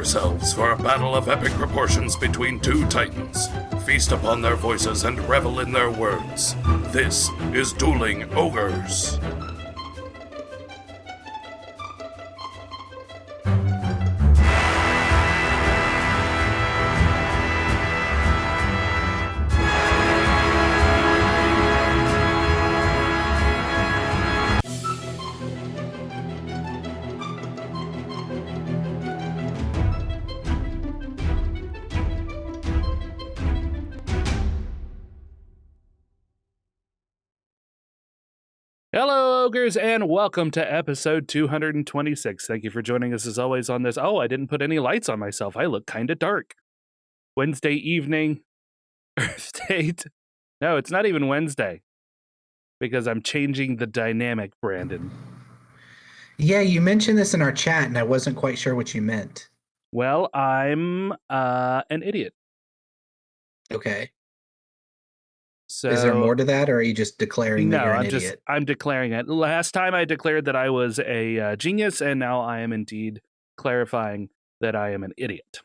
yourselves for a battle of epic proportions between two titans. Feast upon their voices and revel in their words. This is Dueling Ogres. Hello, Ogres, and welcome to episode 226. Thank you for joining us as always on this. Oh, I didn't put any lights on myself. I look kind of dark. Wednesday evening, Earth date. No, it's not even Wednesday because I'm changing the dynamic, Brandon. Yeah, you mentioned this in our chat, and I wasn't quite sure what you meant. Well, I'm an idiot. Okay. So, is there more to that, or are you just declaring that you're an idiot? I'm declaring it. Last time I declared that I was a genius, and now I am indeed clarifying that I am an idiot.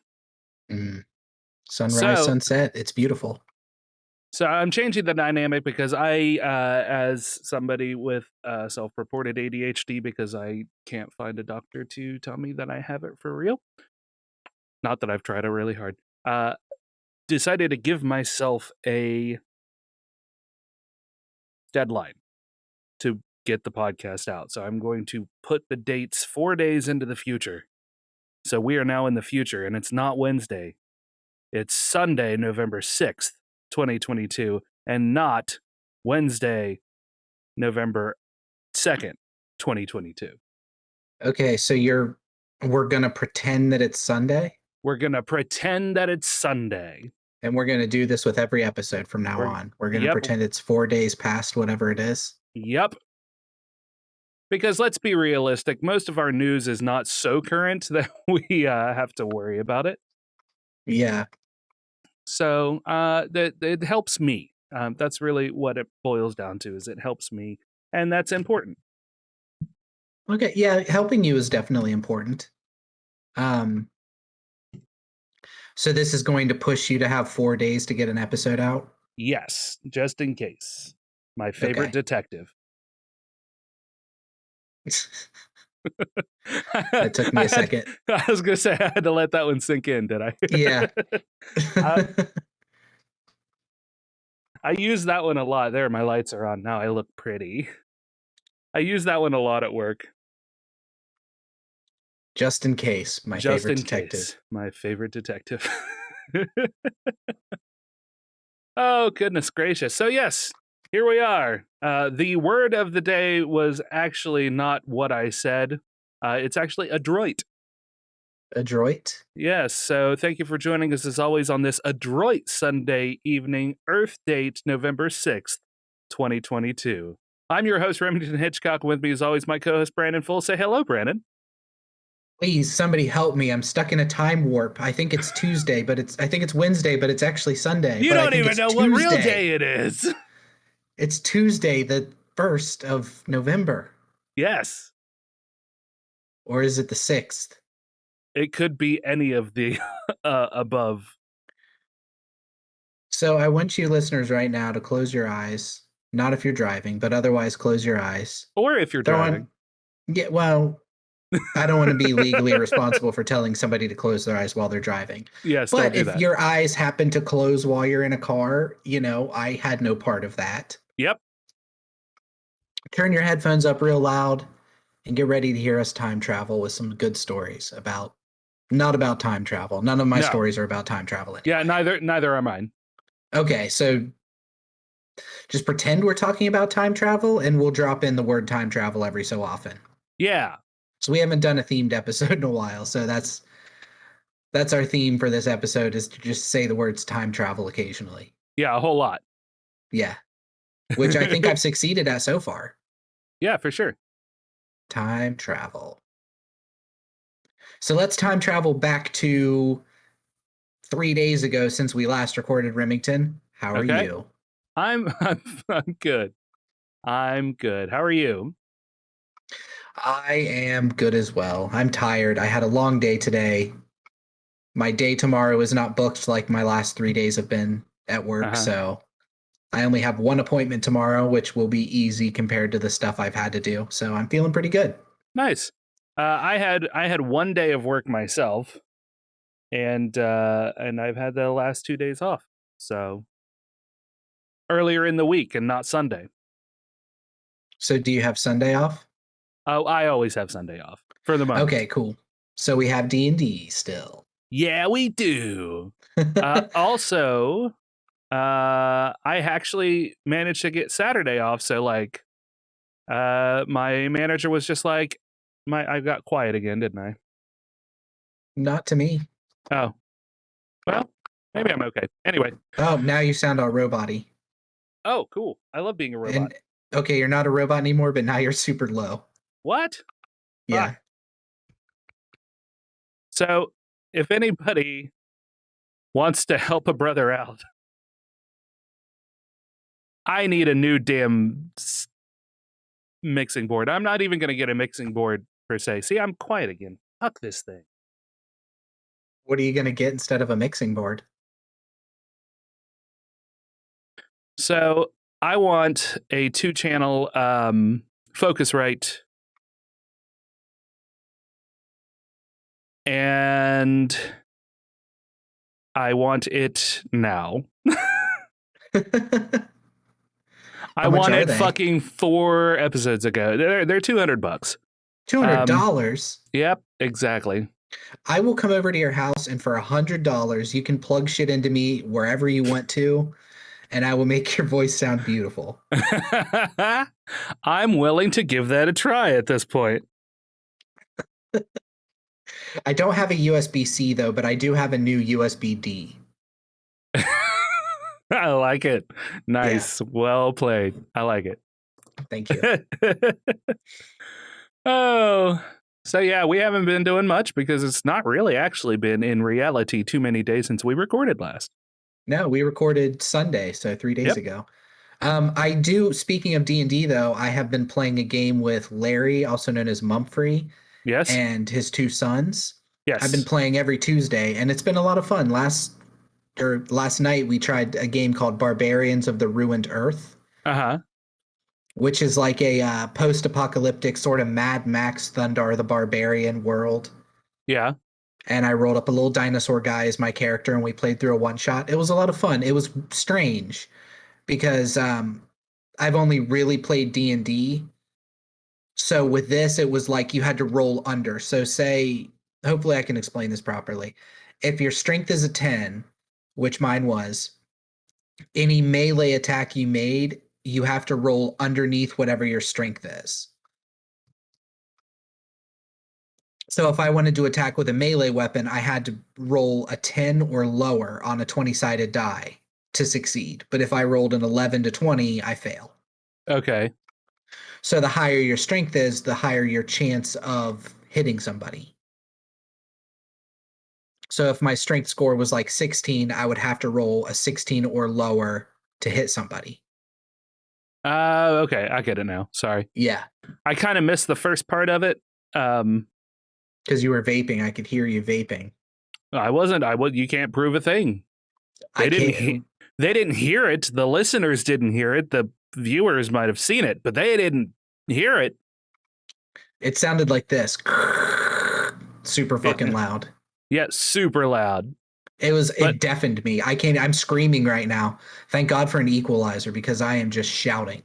Sunrise, sunset, it's beautiful. So I'm changing the dynamic because I, as somebody with self-reported ADHD, because I can't find a doctor to tell me that I have it for real, not that I've tried it really hard, decided to give myself a deadline to get the podcast out. So I'm going to put the dates 4 days into the future. So we are now in the future, and it's not Wednesday. It's Sunday, November 6th, 2022, and not Wednesday, November 2nd, 2022. Okay, so we're going to pretend that it's Sunday? We're going to pretend that it's Sunday. And we're going to do this with every episode from now on. We're going to pretend it's 4 days past whatever it is. Yep. Because let's be realistic, most of our news is not so current that we have to worry about it. Yeah. So it helps me. That's really what it boils down to, is it helps me. And that's important. Okay, yeah, helping you is definitely important. So this is going to push you to have 4 days to get an episode out? Yes, just in case. My favorite detective. It took me a second. I was going to say, I had to let that one sink in, did I? Yeah. I use that one a lot. There, my lights are on. Now I look pretty. I use that one a lot at work. Just in case, my favorite detective. My favorite detective. Oh, goodness gracious. So yes, here we are. The word of the day was actually not what I said. It's actually adroit. Adroit? Yes, so thank you for joining us as always on this adroit Sunday evening, Earth date, November 6th, 2022. I'm your host, Remington Hitchcock. With me as always, my co-host, Brandon Full. Say hello, Brandon. Please, somebody help me. I'm stuck in a time warp. I think it's Tuesday, but I think it's Wednesday, but it's actually Sunday. You don't even know what real day it is. It's Tuesday, the 1st of November. Yes. Or is it the 6th? It could be any of the above. So I want you listeners right now to close your eyes. Not if you're driving, but otherwise close your eyes. Or if you're driving. Yeah, well, I don't want to be legally responsible for telling somebody to close their eyes while they're driving. Yes, but if your eyes happen to close while you're in a car, I had no part of that. Yep. Turn your headphones up real loud and get ready to hear us time travel with some good stories not about time travel. None of my stories are about time travel anyway. Yeah, neither are mine. Okay, so just pretend we're talking about time travel, and we'll drop in the word time travel every so often. Yeah. So we haven't done a themed episode in a while, so that's our theme for this episode, is to just say the words time travel occasionally. Yeah, a whole lot. Yeah. Which I think I've succeeded at so far. Yeah, for sure. Time travel. So let's time travel back to 3 days ago since we last recorded Remington. How are you? I'm good. I'm good. How are you? I am good as well. I'm tired. I had a long day today. my day tomorrow is not booked like my last 3 days have been at work. So I only have one appointment tomorrow, which will be easy compared to the stuff I've had to do. So I'm feeling pretty good. Nice. I had one day of work myself, and I've had the last 2 days off. So earlier in the week and not Sunday. So do you have Sunday off? Oh, I always have Sunday off for the moment. Okay, cool. So we have D&D still. Yeah, we do. Also, I actually managed to get Saturday off. So like, my manager was just like, I got quiet again, didn't I? Not to me. Oh, well, maybe I'm okay. Anyway. Oh, now you sound all robot-y. Oh, cool. I love being a robot. And, okay, you're not a robot anymore, but now you're super low. What? Yeah. So, if anybody wants to help a brother out, I need a new damn mixing board. I'm not even going to get a mixing board per se. See, I'm quiet again. Fuck this thing. What are you going to get instead of a mixing board? So, I want a 2-channel Focusrite, and I want it now. I want it fucking 4 episodes ago. They're $200. $200? Yep, exactly. I will come over to your house, and for $100, you can plug shit into me wherever you want to, and I will make your voice sound beautiful. I'm willing to give that a try at this point. I don't have a USB-C, though, but I do have a new USB-D. I like it. Nice. Yeah. Well played. I like it. Thank you. Oh, so yeah, we haven't been doing much because it's not really actually been in reality too many days since we recorded last. No, we recorded Sunday, so 3 days ago. I do, speaking of D&D, though, I have been playing a game with Larry, also known as Mumphrey. Yes. And his 2 sons. Yes. I've been playing every Tuesday, and it's been a lot of fun. Last night, we tried a game called Barbarians of the Ruined Earth. Which is like a post-apocalyptic sort of Mad Max Thundar the Barbarian world. Yeah. And I rolled up a little dinosaur guy as my character, and we played through a one-shot. It was a lot of fun. It was strange because I've only really played D&D. So with this, it was like you had to roll under. So say, hopefully I can explain this properly. If your strength is a 10, which mine was, any melee attack you made, you have to roll underneath whatever your strength is. So if I wanted to attack with a melee weapon, I had to roll a 10 or lower on a 20-sided die to succeed. But if I rolled an 11 to 20, I fail. Okay. So the higher your strength is, the higher your chance of hitting somebody. So if my strength score was like 16, I would have to roll a 16 or lower to hit somebody. Okay, I get it now. Sorry. Yeah. I kind of missed the first part of it. Because you were vaping. I could hear you vaping. I wasn't. You can't prove a thing. They didn't hear it. The listeners didn't hear it. The viewers might have seen it, but they didn't hear it. It sounded like this. Super fucking loud. Yeah, super loud. It deafened me. I'm screaming right now. Thank God for an equalizer because I am just shouting.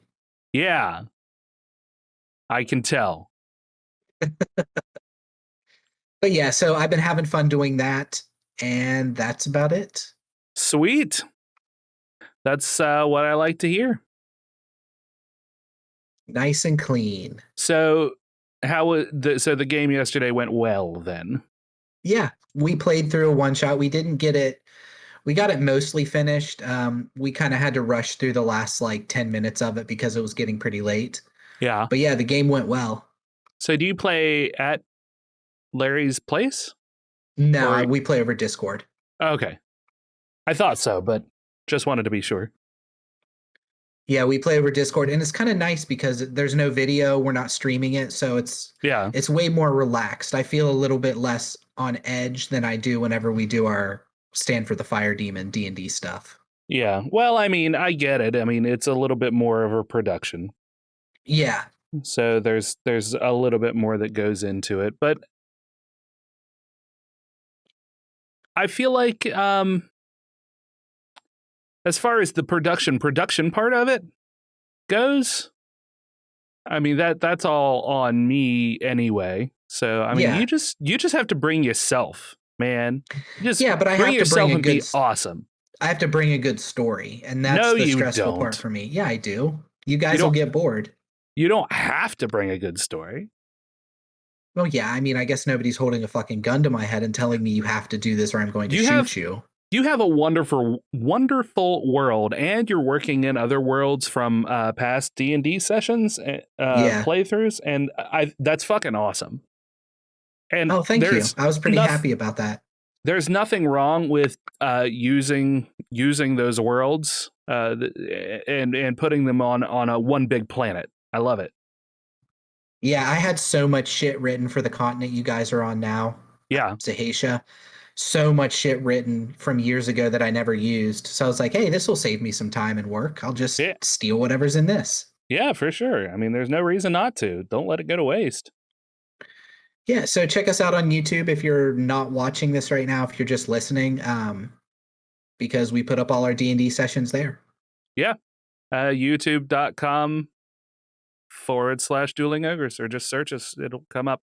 Yeah. I can tell. But yeah, so I've been having fun doing that, and that's about it. Sweet. That's what I like to hear. Nice and clean. So the game yesterday went well then? Yeah, we played through a one-shot. We didn't get it. We got it mostly finished. We kind of had to rush through the last like 10 minutes of it because it was getting pretty late. Yeah. But yeah, the game went well. So do you play at Larry's place? No, we play over Discord. Okay. I thought so, but just wanted to be sure. Yeah, we play over Discord, and it's kind of nice because there's no video. We're not streaming it, so Yeah. it's way more relaxed. I feel a little bit less on edge than I do whenever we do our Stand for the Fire Demon D&D stuff. Yeah. Well, I mean, I get it. I mean, it's a little bit more of a production. Yeah. So there's a little bit more that goes into it, but I feel like as far as the production part of it goes, I mean that's all on me anyway. So I mean, Yeah. you just have to bring yourself, man. Just Yeah, but I bring have to bring yourself a and be good awesome. I have to bring a good story, and that's No, the you stressful part don't. for me. Yeah, I do. You guys will get bored. You don't have to bring a good story. Well, yeah, I mean, I guess nobody's holding a fucking gun to my head and telling me you have to do this or I'm going to shoot you. You have a wonderful world, and you're working in other worlds from past D&D sessions, playthroughs, and that's fucking awesome. And oh, thank you. I was pretty happy about that. There's nothing wrong with using those worlds and putting them on a one big planet. I love it. Yeah, I had so much shit written for the continent you guys are on now. Yeah. Zahatia. So much shit written from years ago that I never used. So I was like, hey, this will save me some time and work. I'll just steal whatever's in this. Yeah, for sure. I mean, there's no reason not to. Don't let it go to waste. Yeah, so check us out on YouTube if you're not watching this right now, if you're just listening, because we put up all our D&D sessions there. Yeah. YouTube.com/Dueling Ogres, or just search us. It'll come up.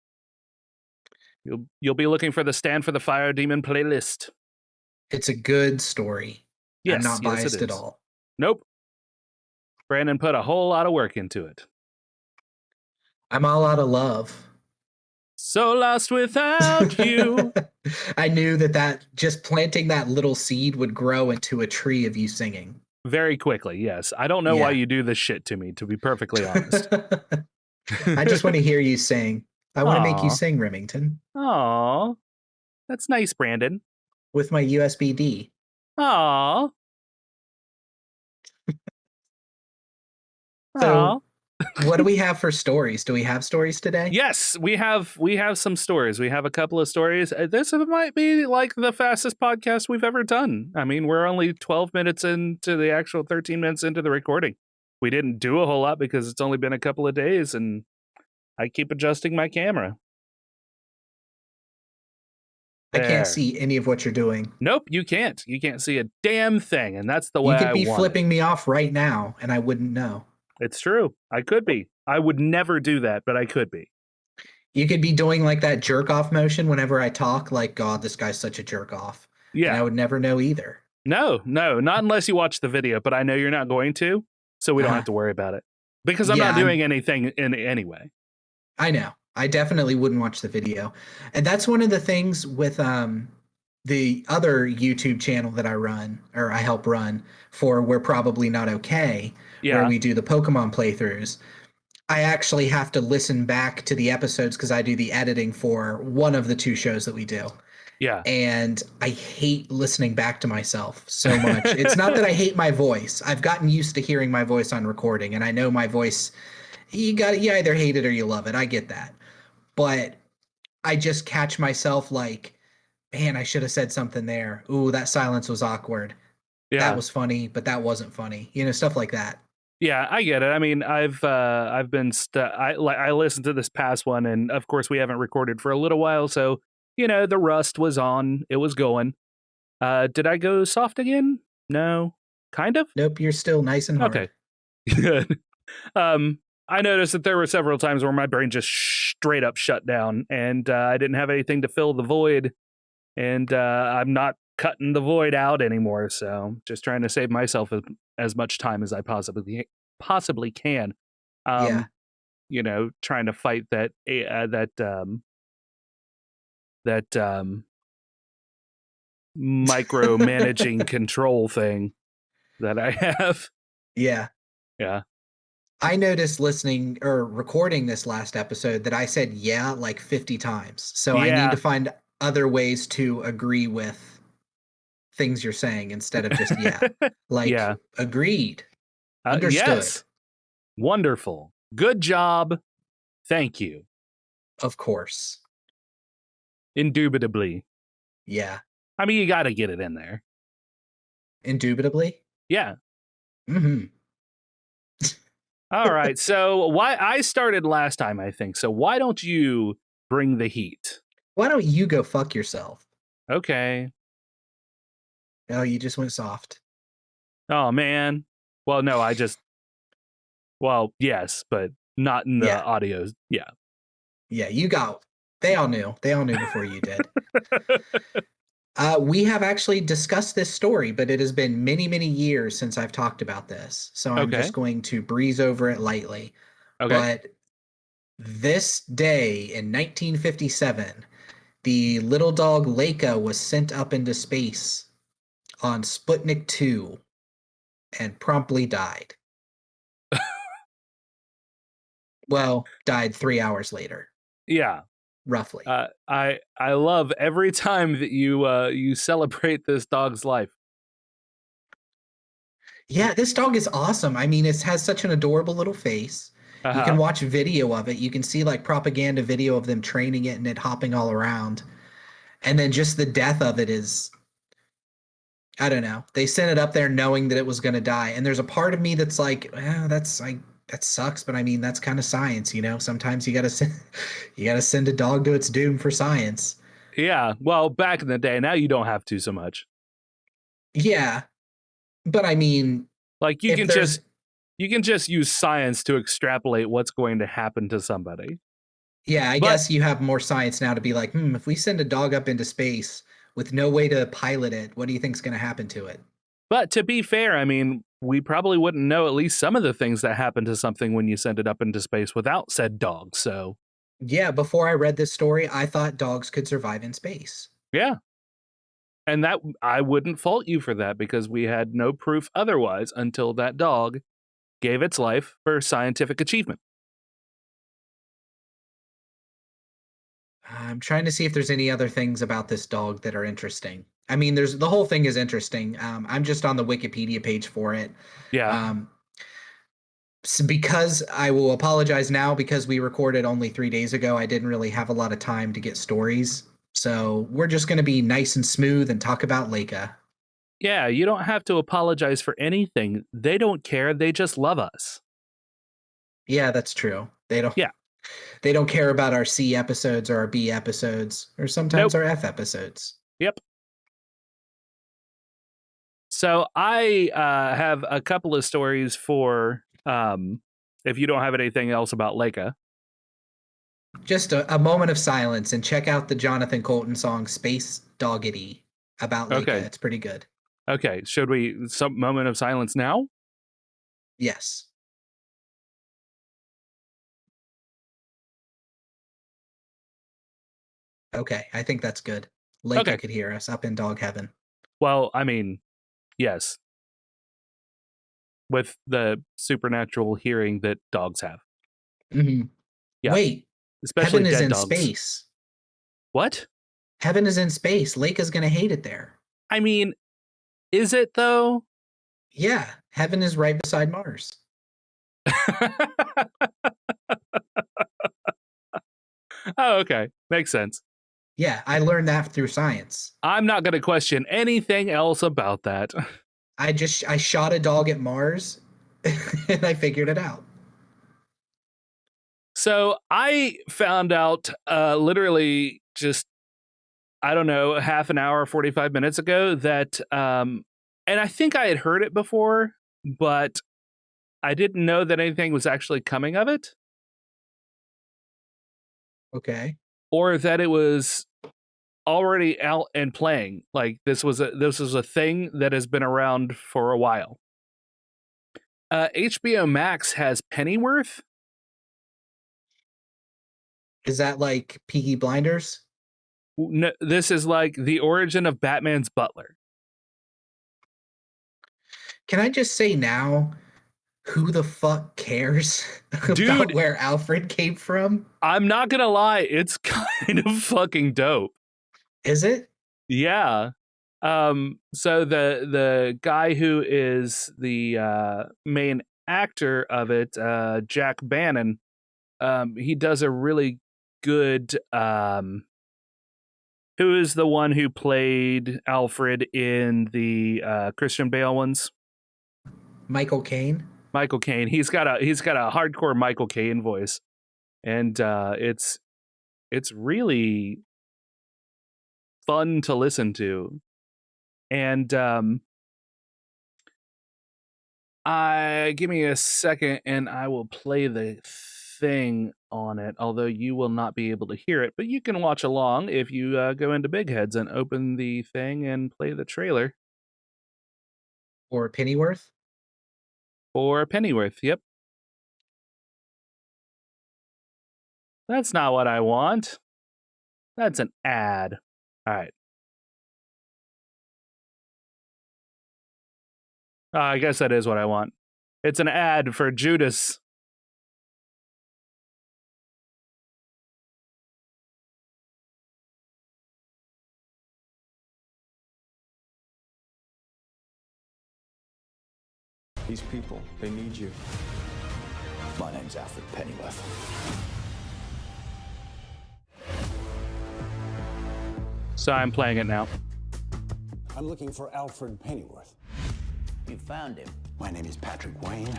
You'll be looking for the Stand for the Fire Demon playlist. It's a good story. Yes, I'm not biased at all. Nope. Brandon put a whole lot of work into it. I'm all out of love. So lost without you. I knew that just planting that little seed would grow into a tree of you singing. Very quickly, yes. I don't know why you do this shit to me, to be perfectly honest. I just want to hear you sing. I want to make you sing, Remington. Aw. That's nice, Brandon. With my USB-D. Aw. So, what do we have for stories? Do we have stories today? Yes, we have some stories. We have a couple of stories. This might be like the fastest podcast we've ever done. I mean, we're only 12 minutes into the actual 13 minutes into the recording. We didn't do a whole lot because it's only been a couple of days, and I keep adjusting my camera. I can't see any of what you're doing. Nope, you can't. You can't see a damn thing, and that's the way I want it. You could be flipping me off right now, and I wouldn't know. It's true. I could be. I would never do that, but I could be. You could be doing like that jerk off motion whenever I talk, like, God, this guy's such a jerk off. Yeah. And I would never know either. No, not unless you watch the video, but I know you're not going to, so we don't have to worry about it. Because I'm not doing anything in anyway. I know. I definitely wouldn't watch the video. And that's one of the things with the other YouTube channel that I run, or I help run for We're Probably Not Okay, where we do the Pokemon playthroughs. I actually have to listen back to the episodes because I do the editing for one of the two shows that we do. Yeah. And I hate listening back to myself so much. It's not that I hate my voice. I've gotten used to hearing my voice on recording, and I know my voice, you either hate it or you love it. I get that. But I just catch myself like, man, I should have said something there. Ooh, that silence was awkward. Yeah. That was funny, but that wasn't funny. You know, stuff like that. Yeah, I get it. I mean, I've been I listened to this past one, and of course we haven't recorded for a little while, so you know the rust was on. It was going. Did I go soft again? No, kind of. Nope, you're still nice and hard. Okay, good. I noticed that there were several times where my brain just straight up shut down, and I didn't have anything to fill the void, and I'm not cutting the void out anymore. So just trying to save myself as much time as I possibly can. You know, trying to fight that micromanaging control thing that I have. Yeah. Yeah. I noticed listening or recording this last episode that I said yeah like 50 times. So I need to find other ways to agree with things you're saying instead of just yeah. Like agreed. Understood. Yes. Wonderful. Good job. Thank you. Of course. Indubitably. Yeah. I mean, you got to get it in there. Indubitably? Yeah. Mm-hmm. All right. So why I started last time, I think. So why don't you bring the heat? Why don't you go fuck yourself? Okay. Oh, you just went soft. Oh man. Well, no, well, yes, but not in the Yeah. audio. Yeah. Yeah, you got. They all knew. They all knew before you did. We have actually discussed this story, but it has been many, many years since I've talked about this. So I'm Okay. just going to breeze over it lightly. Okay. But this day in 1957, the little dog Leica was sent up into space on Sputnik 2 and promptly died. Well, died 3 hours later, Yeah. roughly. I love every time that you celebrate this dog's life. Yeah, this dog is awesome. I mean, it has such an adorable little face. You can watch video of it. You can see like propaganda video of them training it and it hopping all around. And then just the death of it is, I don't know. They sent it up there knowing that it was going to die. And there's a part of me that's like, that sucks, but I mean, that's kind of science, you know. Sometimes you got to send a dog to its doom for science. Yeah. Well, back in the day, now you don't have to so much. Yeah. But I mean, like you can just use science to extrapolate what's going to happen to somebody. Yeah, I guess you have more science now to be like, if we send a dog up into space with no way to pilot it, what do you think's going to happen to it? But to be fair, I mean, we probably wouldn't know at least some of the things that happen to something when you send it up into space without said dog. So yeah, before I read this story, I thought dogs could survive in space. Yeah. And that I wouldn't fault you for that because we had no proof otherwise until that dog gave its life for scientific achievement. I'm trying to see if there's any other things about this dog that are interesting. I mean, the whole thing is interesting. I'm just on the Wikipedia page for it. Yeah. So because I will apologize now because we recorded only 3 days ago, I didn't really have a lot of time to get stories. So we're just going to be nice and smooth and talk about Leica. Yeah, you don't have to apologize for anything. They don't care. They just love us. Yeah, that's true. They don't. Yeah. They don't care about our C episodes or our B episodes or sometimes our F episodes. Yep. So I have a couple of stories for if you don't have anything else about Leica. Just a moment of silence and check out the Jonathan Colton song Space Doggity about Leica. Okay. It's pretty good. Okay. Should we some moment of silence now? Yes. Okay, I think that's good. Leica could hear us up in dog heaven. Well, I mean, yes. With the supernatural hearing that dogs have. Mm-hmm. Yeah. Wait, especially heaven is dead in dogs. space. What? Heaven is in space. Leica's gonna hate it there. I mean, is it though? Yeah, heaven is right beside Mars. Oh, okay. Makes sense. Yeah, I learned that through science. I'm not going to question anything else about that. I shot a dog at Mars and I figured it out. So I found out literally just, I don't know, half an hour, 45 minutes ago that, and I think I had heard it before, but I didn't know that anything was actually coming of it. Okay. Or that it was already out and playing. Like this was a thing that has been around for a while. HBO Max has Pennyworth. Is that like Peaky Blinders? No, this is like the origin of Batman's butler. Can I just say now, who the fuck cares about where Alfred came from? I'm not gonna lie, it's kind of fucking dope. Is it? Yeah. So the guy who is the main actor of it, Jack Bannon, he does a really good. Who is the one who played Alfred in the Christian Bale ones? Michael Caine. Michael Caine. He's got a hardcore Michael Caine voice, and it's really fun to listen to. And give me a second, and I will play the thing on it. Although you will not be able to hear it, but you can watch along if you go into Big Heads and open the thing and play the trailer. Or Pennyworth? For Pennyworth, yep. That's not what I want. That's an ad. All right. I guess that is what I want. It's an ad for Judas. These people, they need you. My name's Alfred Pennyworth. So I'm playing it now. I'm looking for Alfred Pennyworth. You found him. My name is Patrick Wayne.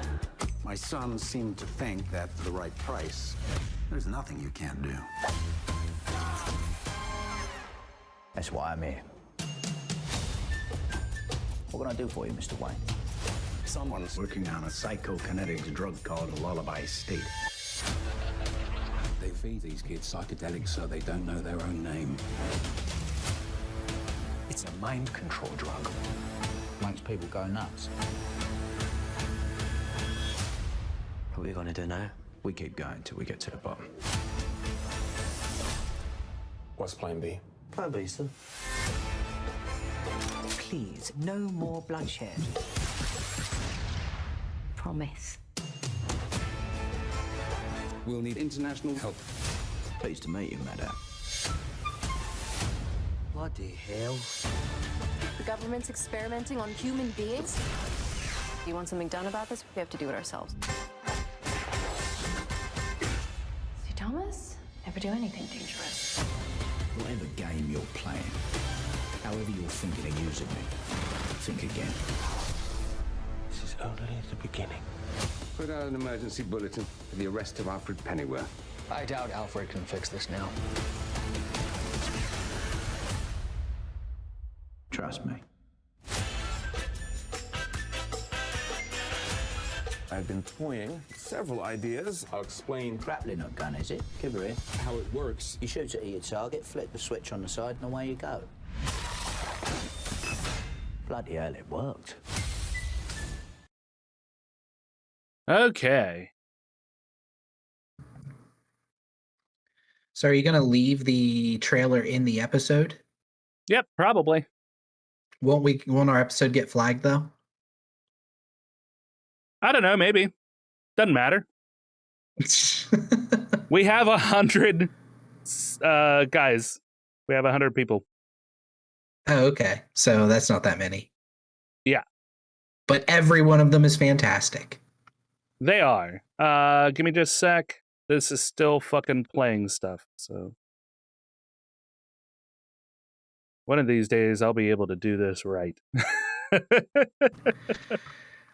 My sons seem to think that for the right price, there's nothing you can't do. That's why I'm here. What can I do for you, Mr. Wayne? Someone's working on a psychokinetic drug called a lullaby state. They feed these kids psychedelics so they don't know their own name. It's a mind control drug. Makes people go nuts. What are we gonna do now? We keep going till we get to the bottom. What's plan B? Plan B, sir. Please, no more bloodshed. Promise. We'll need international help. Pleased to meet you, madam. Bloody hell. The government's experimenting on human beings. If you want something done about this, we have to do it ourselves. See, Thomas? Never do anything dangerous. Whatever game you're playing, however you're thinking of using me, think again. This is only the beginning. Put out an emergency bulletin for the arrest of Alfred Pennyworth. I doubt Alfred can fix this now. Trust me. I've been toying with several ideas. I'll explain Grappling hook gun, is it? Give her here. how it works. You shoot it at your target, flip the switch on the side, and away you go. Bloody hell, it worked. Okay. So are you going to leave the trailer in the episode? Yep, probably. Won't our episode get flagged though? I don't know, maybe. Doesn't matter. We have 100 guys. We have 100 people. Oh, okay. So that's not that many. Yeah. But every one of them is fantastic. They are. Give me just a sec. This is still fucking playing stuff, so one of these days I'll be able to do this right.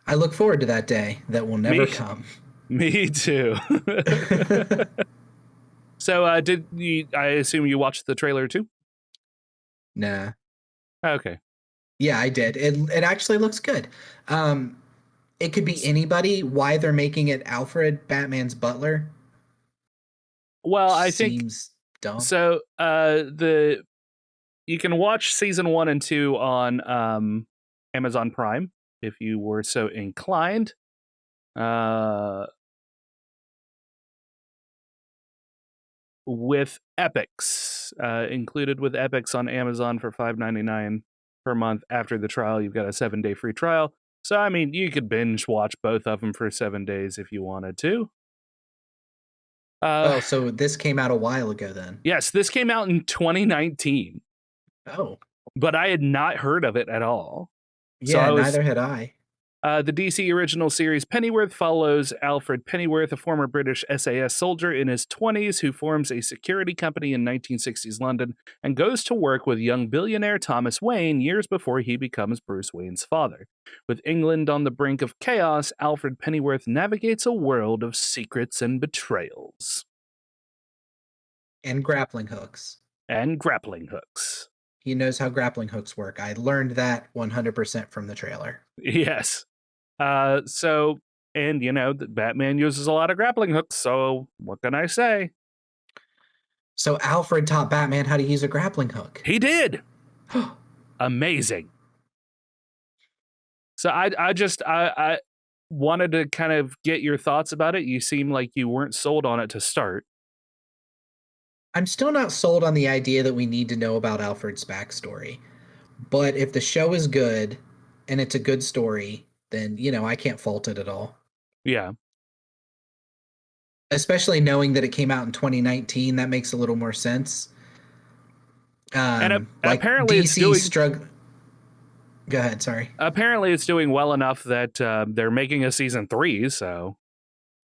I look forward to that day that will never come. Me too. So I assume you watched the trailer too? Nah. Okay. Yeah, I did. It actually looks good. It could be anybody. Why they're making it Alfred, Batman's butler? Well, I think seems dumb. so. You can watch season 1 and 2 on Amazon Prime if you were so inclined. With Epics, included with Epics on Amazon for $5.99 per month after the trial. You've got a 7-day free trial. So, I mean, you could binge watch both of them for 7 days if you wanted to. So this came out a while ago then? Yes, this came out in 2019. Oh. But I had not heard of it at all. Yeah, so neither had I. The DC original series Pennyworth follows Alfred Pennyworth, a former British SAS soldier in his 20s who forms a security company in 1960s London and goes to work with young billionaire Thomas Wayne years before he becomes Bruce Wayne's father. With England on the brink of chaos, Alfred Pennyworth navigates a world of secrets and betrayals. And grappling hooks. He knows how grappling hooks work. I learned that 100% from the trailer. Yes. And Batman uses a lot of grappling hooks, so what can I say? So Alfred taught Batman how to use a grappling hook. He did. Amazing. So I wanted to kind of get your thoughts about it. You seem like you weren't sold on it to start. I'm still not sold on the idea that we need to know about Alfred's backstory. But if the show is good and it's a good story, then, I can't fault it at all. Yeah. Especially knowing that it came out in 2019, that makes a little more sense. And apparently DC Go ahead, sorry. Apparently it's doing well enough that they're making a season 3, so.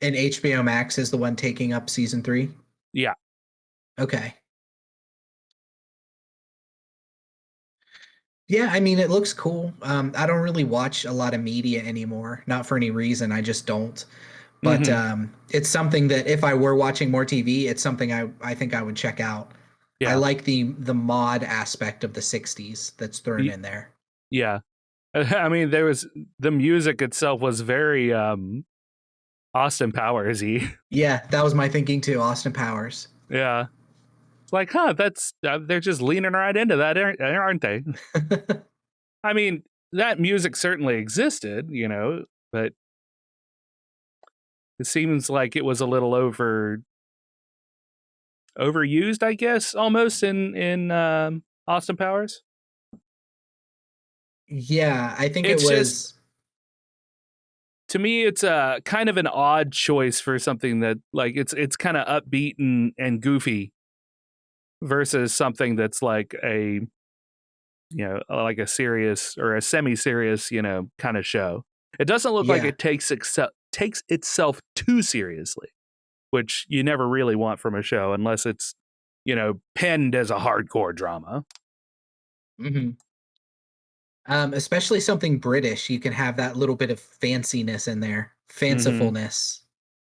And HBO Max is the one taking up season 3? Yeah. Okay. Yeah, I mean, it looks cool. I don't really watch a lot of media anymore. Not for any reason. I just don't. But it's something that if I were watching more TV, it's something I think I would check out. Yeah. I like the mod aspect of the 60s that's thrown in there. Yeah. I mean, the music itself was very Austin Powers-y. Yeah, that was my thinking too, Austin Powers. Yeah. It's like, that's they're just leaning right into that, aren't they? I mean, that music certainly existed, but it seems like it was a little overused, I guess, almost in Austin Powers. Yeah, I think it was. To me, it's a kind of an odd choice for something that it's kind of upbeat and goofy versus something that's like a serious or a semi-serious, kind of show. It doesn't look like it takes itself too seriously, which you never really want from a show unless it's, penned as a hardcore drama. Mm-hmm. Especially something British, you can have that little bit of fanciness in there. Fancifulness.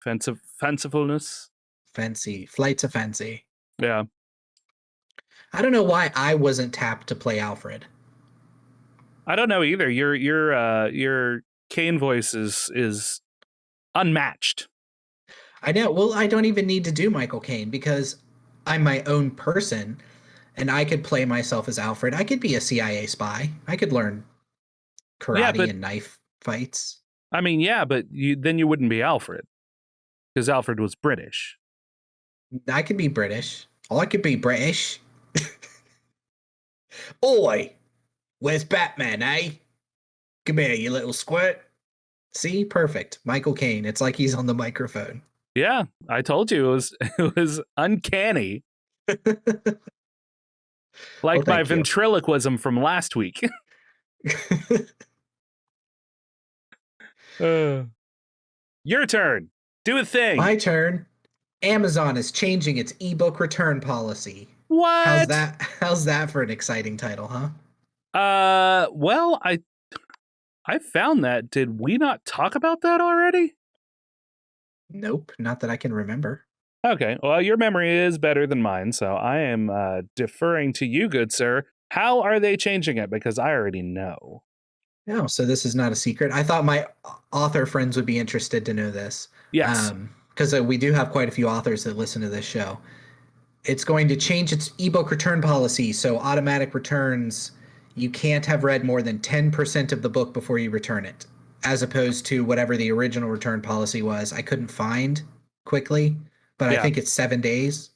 Fancifulness. Fancy. Flights of fancy. Yeah. I don't know why I wasn't tapped to play Alfred. I don't know either. Your Kane voice is unmatched. I know. Well, I don't even need to do Michael Caine because I'm my own person and I could play myself as Alfred. I could be a CIA spy. I could learn karate and knife fights. I mean, yeah, but then you wouldn't be Alfred because Alfred was British. I could be British. I could be British. Oi, where's Batman, eh? Come here, you little squirt. See, perfect. Michael Caine. It's like he's on the microphone. Yeah, I told you it was uncanny. Like my ventriloquism from last week. Your turn. Do a thing. My turn. Amazon is changing its ebook return policy. What? How's that for an exciting title, huh? Well, I found that. Did we not talk about that already? Nope, not that I can remember. Okay, well, your memory is better than mine, so I am deferring to you, good sir. How are they changing it? Because I already know. No, so this is not a secret. I thought my author friends would be interested to know this. Yes. Because we do have quite a few authors that listen to this show. It's going to change its ebook return policy, so automatic returns, you can't have read more than 10% of the book before you return it, as opposed to whatever the original return policy was. I couldn't find quickly, but I think it's 7 days.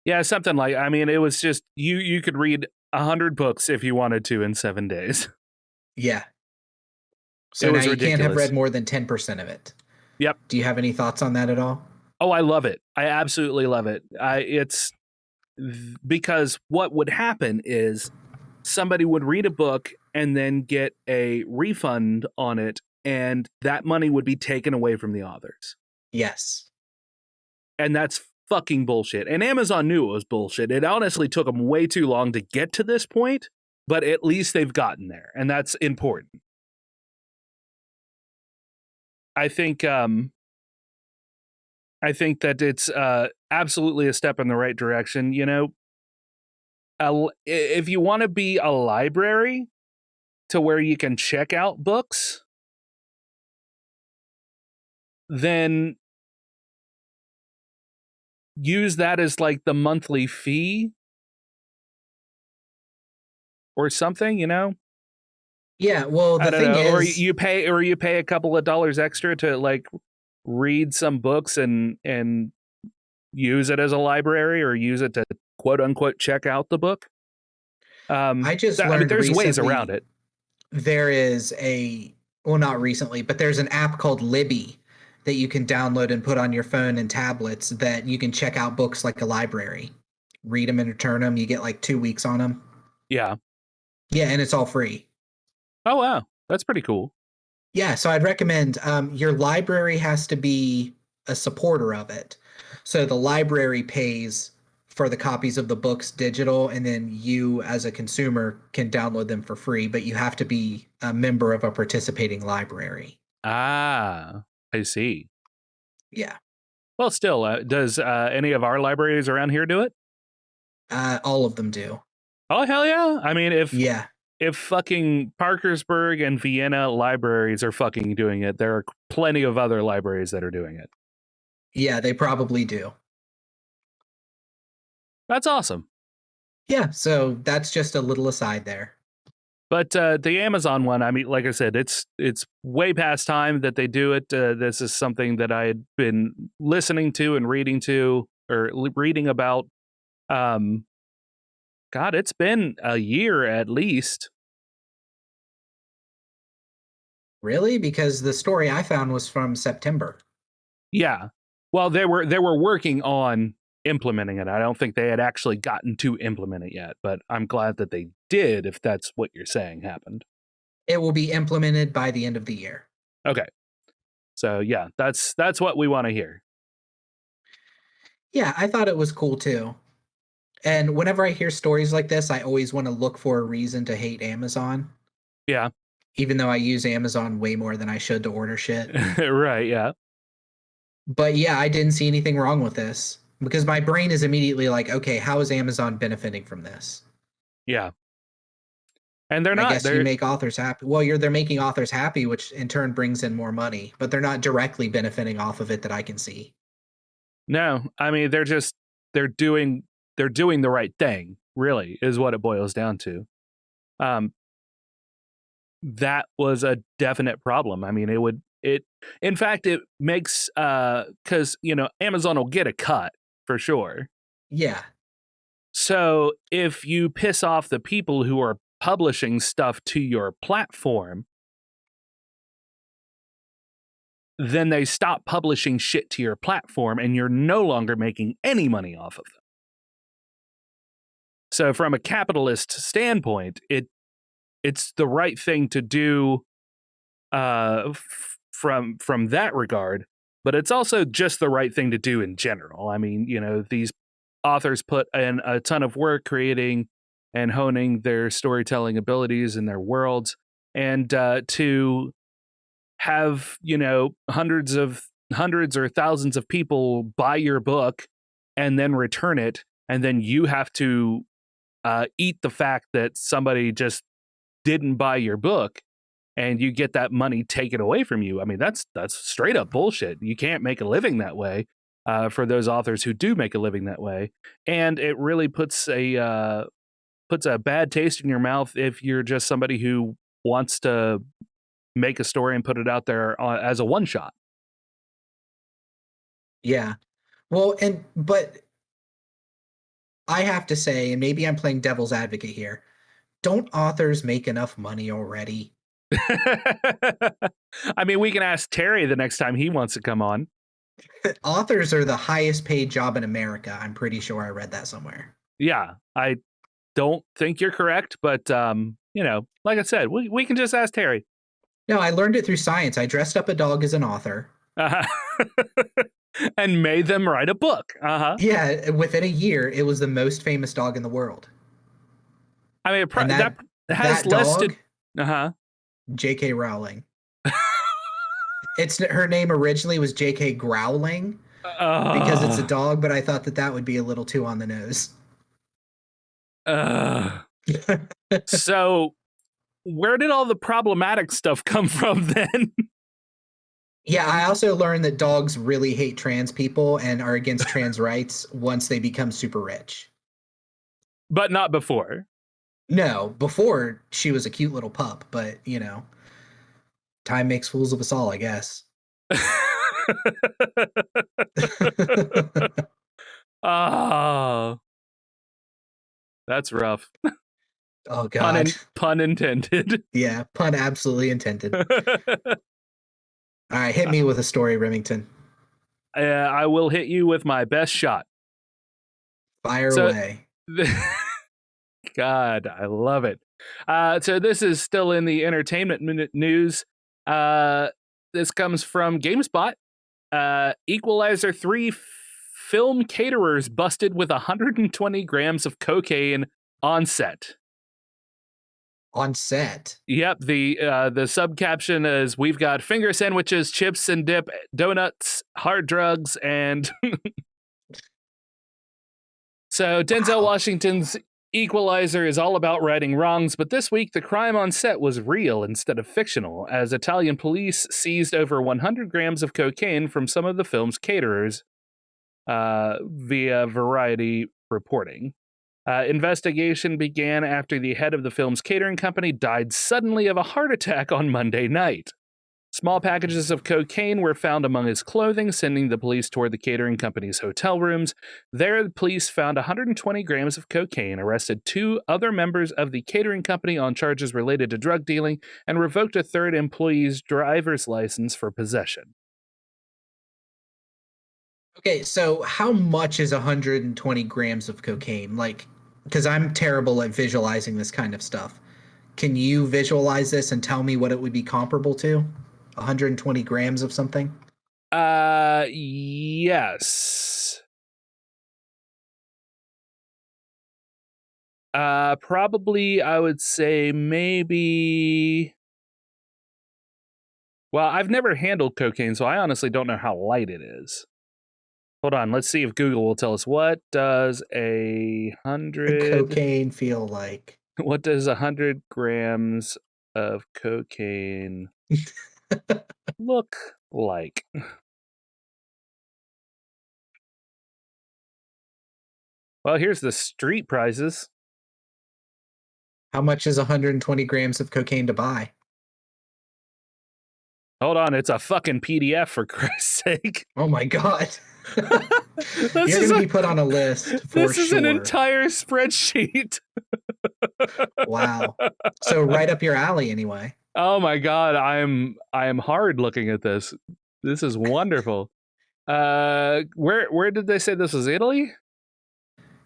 Yeah, something like, I mean, it was just, you could read 100 books if you wanted to in 7 days. Yeah. So now you can't have read more than 10% of it. Yep. Do you have any thoughts on that at all? Oh, I love it. I absolutely love it. It's because what would happen is somebody would read a book and then get a refund on it, and that money would be taken away from the authors. Yes. And that's fucking bullshit. And Amazon knew it was bullshit. It honestly took them way too long to get to this point, but at least they've gotten there, and that's important. I think that it's absolutely a step in the right direction. You know, if you want to be a library to where you can check out books, then use that as like the monthly fee or something, you know? Yeah, well, the thing is, or you pay a couple of dollars extra to like read some books and use it as a library, or use it to quote unquote check out the book. I just learned there's recently, ways around it. There is well, not recently, but there's an app called Libby that you can download and put on your phone and tablets that you can check out books like a library, read them and return them. You get like 2 weeks on them. Yeah. Yeah, and it's all free. Oh, wow. That's pretty cool. Yeah, so I'd recommend your library has to be a supporter of it. So the library pays for the copies of the books digital, and then you as a consumer can download them for free, but you have to be a member of a participating library. Ah, I see. Yeah. Well, still, does any of our libraries around here do it? All of them do. Oh, hell yeah. I mean, if fucking Parkersburg and Vienna libraries are fucking doing it, there are plenty of other libraries that are doing it. Yeah, they probably do. That's awesome. Yeah, so that's just a little aside there. But the Amazon one, I mean, like I said, it's way past time that they do it. This is something that I had been listening to and reading about. God, it's been a year at least. Really? Because the story I found was from September. Yeah. Well, they were working on implementing it. I don't think they had actually gotten to implement it yet, but I'm glad that they did, if that's what you're saying happened. It will be implemented by the end of the year. Okay. So yeah, that's what we want to hear. Yeah, I thought it was cool too. And whenever I hear stories like this, I always want to look for a reason to hate Amazon. Yeah. Even though I use Amazon way more than I should to order shit. Right, yeah. But yeah, I didn't see anything wrong with this because my brain is immediately like, okay, how is Amazon benefiting from this? Yeah. And they're not. I guess you make authors happy. Well, they're making authors happy, which in turn brings in more money, but they're not directly benefiting off of it that I can see. No, I mean, they're doing the right thing, really, is what it boils down to. That was a definite problem. I mean, in fact, it makes, because, Amazon will get a cut for sure. Yeah. So if you piss off the people who are publishing stuff to your platform, then they stop publishing shit to your platform and you're no longer making any money off of them. So from a capitalist standpoint, it's the right thing to do from that regard, but it's also just the right thing to do in general. I mean, these authors put in a ton of work creating and honing their storytelling abilities in their worlds, and to have, hundreds or thousands of people buy your book and then return it, and then you have to eat the fact that somebody just didn't buy your book and you get that money taken away from you. I mean, that's straight up bullshit. You can't make a living that way for those authors who do make a living that way. And it really puts a bad taste in your mouth if you're just somebody who wants to make a story and put it out there as a one shot. Yeah. Well, but I have to say, and maybe I'm playing devil's advocate here, don't authors make enough money already? I mean, we can ask Terry the next time he wants to come on. Authors are the highest paid job in America. I'm pretty sure I read that somewhere. Yeah, I don't think you're correct, but you know, like I said, we can just ask Terry. No, I learned it through science. I dressed up a dog as an author. And made them write a book. Yeah, within a year, it was the most famous dog in the world. I mean, And that has that less dog, to. J.K. Rowling. Her name originally was J.K. Growling because it's a dog, but I thought that would be a little too on the nose. So, where did all the problematic stuff come from then? Yeah, I also learned that dogs really hate trans people and are against trans rights once they become super rich. But not before. No, before she was a cute little pup, but, you know, time makes fools of us all, I guess. Oh, that's rough. Oh, God. Pun intended. Yeah, pun absolutely intended. All right, hit me with a story, Remington. I will hit you with my best shot. Fire away. God, I love it. So this is still in the entertainment news. This comes from GameSpot. Equalizer 3 film caterers busted with 120 grams of cocaine on set. On set? Yep. The subcaption is, "We've got finger sandwiches, chips and dip, donuts, hard drugs, and..." So Denzel Washington's Equalizer is all about righting wrongs, but this week the crime on set was real instead of fictional, as Italian police seized over 100 grams of cocaine from some of the film's caterers, via Variety reporting. Investigation began after the head of the film's catering company died suddenly of a heart attack on Monday night. Small packages of cocaine were found among his clothing, sending the police toward the catering company's hotel rooms. There, the police found 120 grams of cocaine, arrested 2 other members of the catering company on charges related to drug dealing, and revoked a third employee's driver's license for possession. Okay, so how much is 120 grams of cocaine? Like, because I'm terrible at visualizing this kind of stuff. Can you visualize this and tell me what it would be comparable to? 120 grams of something? Yes. Probably, I would say maybe... Well, I've never handled cocaine, so I honestly don't know how light it is. Hold on, let's see if Google will tell us. What does 100... cocaine feel like? What does 100 grams of cocaine look like? Well, here's the street prices. How much is 120 grams of cocaine to buy? Hold on, it's a fucking PDF, for Christ's sake. Oh my God. You're going to be put on a list for sure. This is an entire spreadsheet. Wow. So right up your alley anyway. Oh my God, I am hard looking at this. This is wonderful. Where did they say this was? Italy?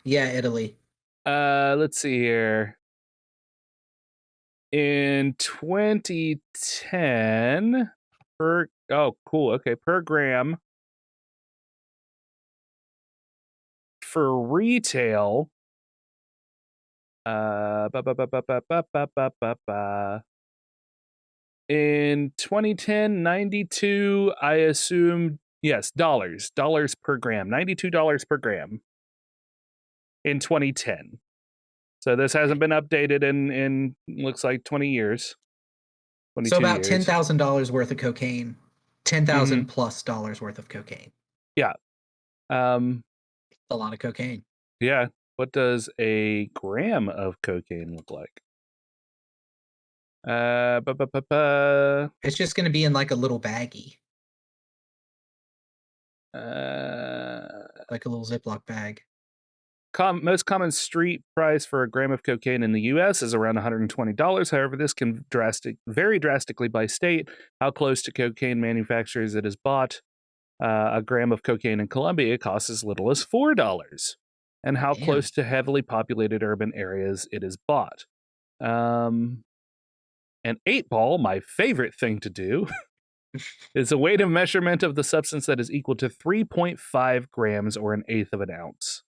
Yeah, Italy. Let's see here. In 2010, per gram for retail. In 2010, 92, I assume, yes, dollars per gram, $92 per gram in 2010. So this hasn't been updated in looks like 20 years. So about $10,000 worth of cocaine, $10,000 plus dollars worth of cocaine. Yeah. A lot of cocaine. Yeah. What does a gram of cocaine look like? It's just going to be in like a little baggie. Like a little Ziploc bag. Most common street price for a gram of cocaine in the U.S. is around $120. However, this can vary drastically by state. How close to cocaine manufacturers it is bought. A gram of cocaine in Colombia costs as little as $4. And how close to heavily populated urban areas it is bought. An 8-ball, my favorite thing to do, is a weight of measurement of the substance that is equal to 3.5 grams or an eighth of an ounce.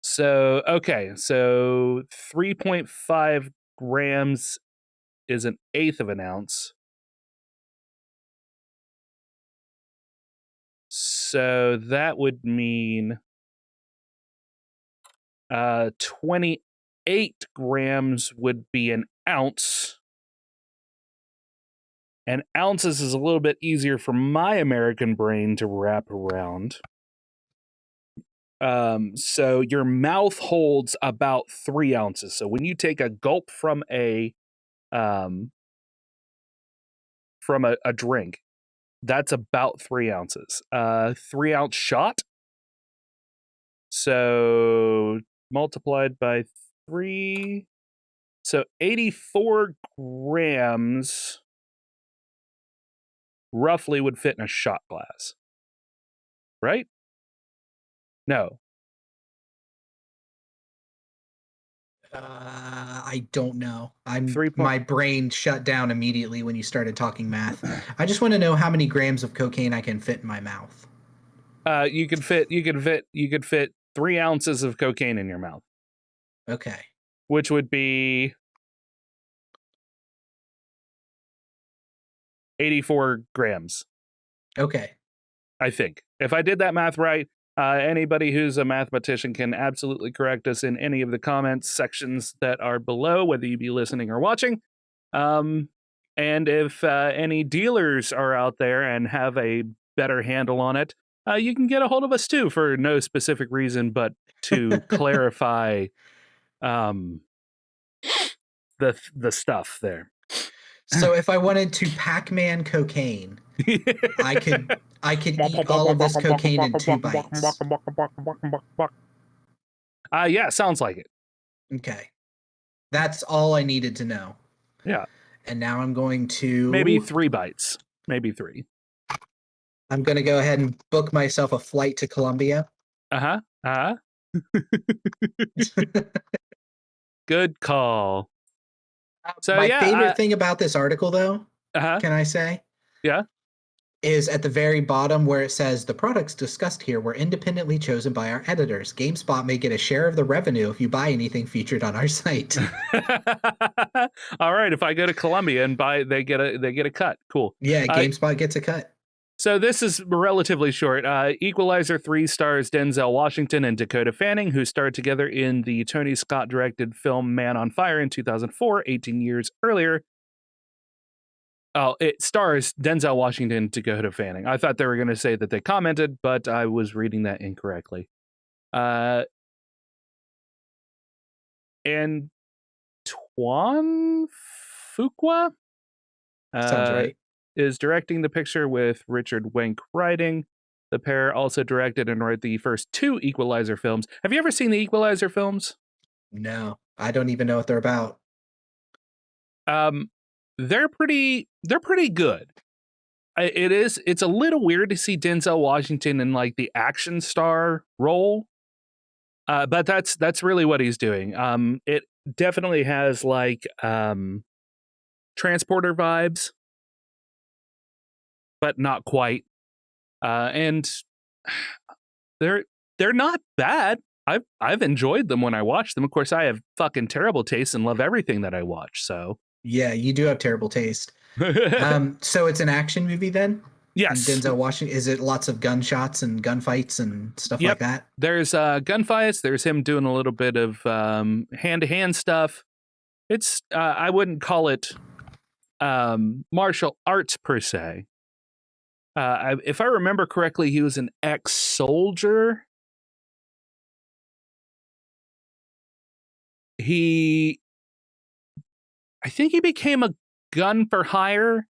So, okay, so 3.5 grams is an eighth of an ounce. So that would mean 28 grams would be an ounce. And ounces is a little bit easier for my American brain to wrap around. So your mouth holds about 3 ounces. So when you take a gulp from a drink, that's about 3 ounces. 3 ounce shot. So multiplied by 3. So 84 grams roughly would fit in a shot glass. Right? No. I don't know. Three point- My brain shut down immediately when you started talking math. I just want to know how many grams of cocaine I can fit in my mouth. You could fit 3 ounces of cocaine in your mouth, Okay. which would be 84 grams, Okay. I think. If I did that math right, anybody who's a mathematician can absolutely correct us in any of the comments sections that are below, whether you be listening or watching. And if any dealers are out there and have a better handle on it, you can get a hold of us too for no specific reason, but to clarify the stuff there. So if I wanted to Pac-Man cocaine, I could eat all of this cocaine in 2 bites. Yeah, sounds like it. Okay. That's all I needed to know. Yeah. And now I'm going to... Maybe 3 bites. Maybe 3. I'm going to go ahead and book myself a flight to Colombia. Uh-huh. Uh-huh. Good call. So My yeah, favorite thing about this article, though, can I say? Yeah. Is at the very bottom where it says, the products discussed here were independently chosen by our editors. GameSpot may get a share of the revenue if you buy anything featured on our site. All right, if I go to Colombia and buy, they get a cut. Cool. Yeah, GameSpot gets a cut. So this is relatively short. Equalizer 3 stars Denzel Washington and Dakota Fanning, who starred together in the Tony Scott-directed film Man on Fire in 2004, 18 years earlier. Oh, it stars Denzel Washington and Dakota Fanning. I thought they were going to say that they commented, but I was reading that incorrectly. And Tuan Fuqua? Sounds right. Is directing the picture with Richard Wenk writing. The pair also directed and wrote the first 2 Equalizer films. Have you ever seen the Equalizer films? No, I don't even know what they're about. They're pretty good. It's a little weird to see Denzel Washington in like the action star role. But that's really what he's doing. It definitely has like Transporter vibes, but not quite. And they're not bad. I've enjoyed them when I watch them. Of course, I have fucking terrible taste and love everything that I watch. So yeah, you do have terrible taste. So it's an action movie then? Yes. And Denzel Washington. Is it lots of gunshots and gunfights and stuff like that? There's gunfights. There's him doing a little bit of hand-to-hand stuff. It's I wouldn't call it martial arts per se. If I remember correctly, he was an ex-soldier. I think he became a gun for hire,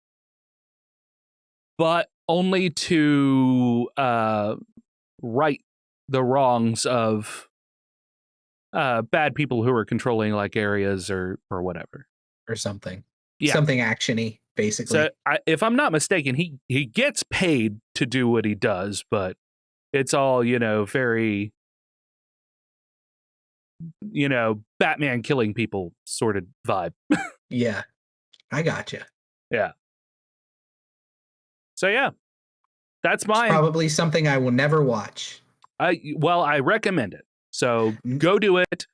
but only to right the wrongs of bad people who are controlling like areas or whatever. Or something. Yeah. Something action-y, basically. So if I'm not mistaken, he gets paid to do what he does, but it's all, very Batman killing people sort of vibe. Yeah, I gotcha. Yeah. So yeah, that's It's mine. probably something I will never watch. I recommend it. So go do it.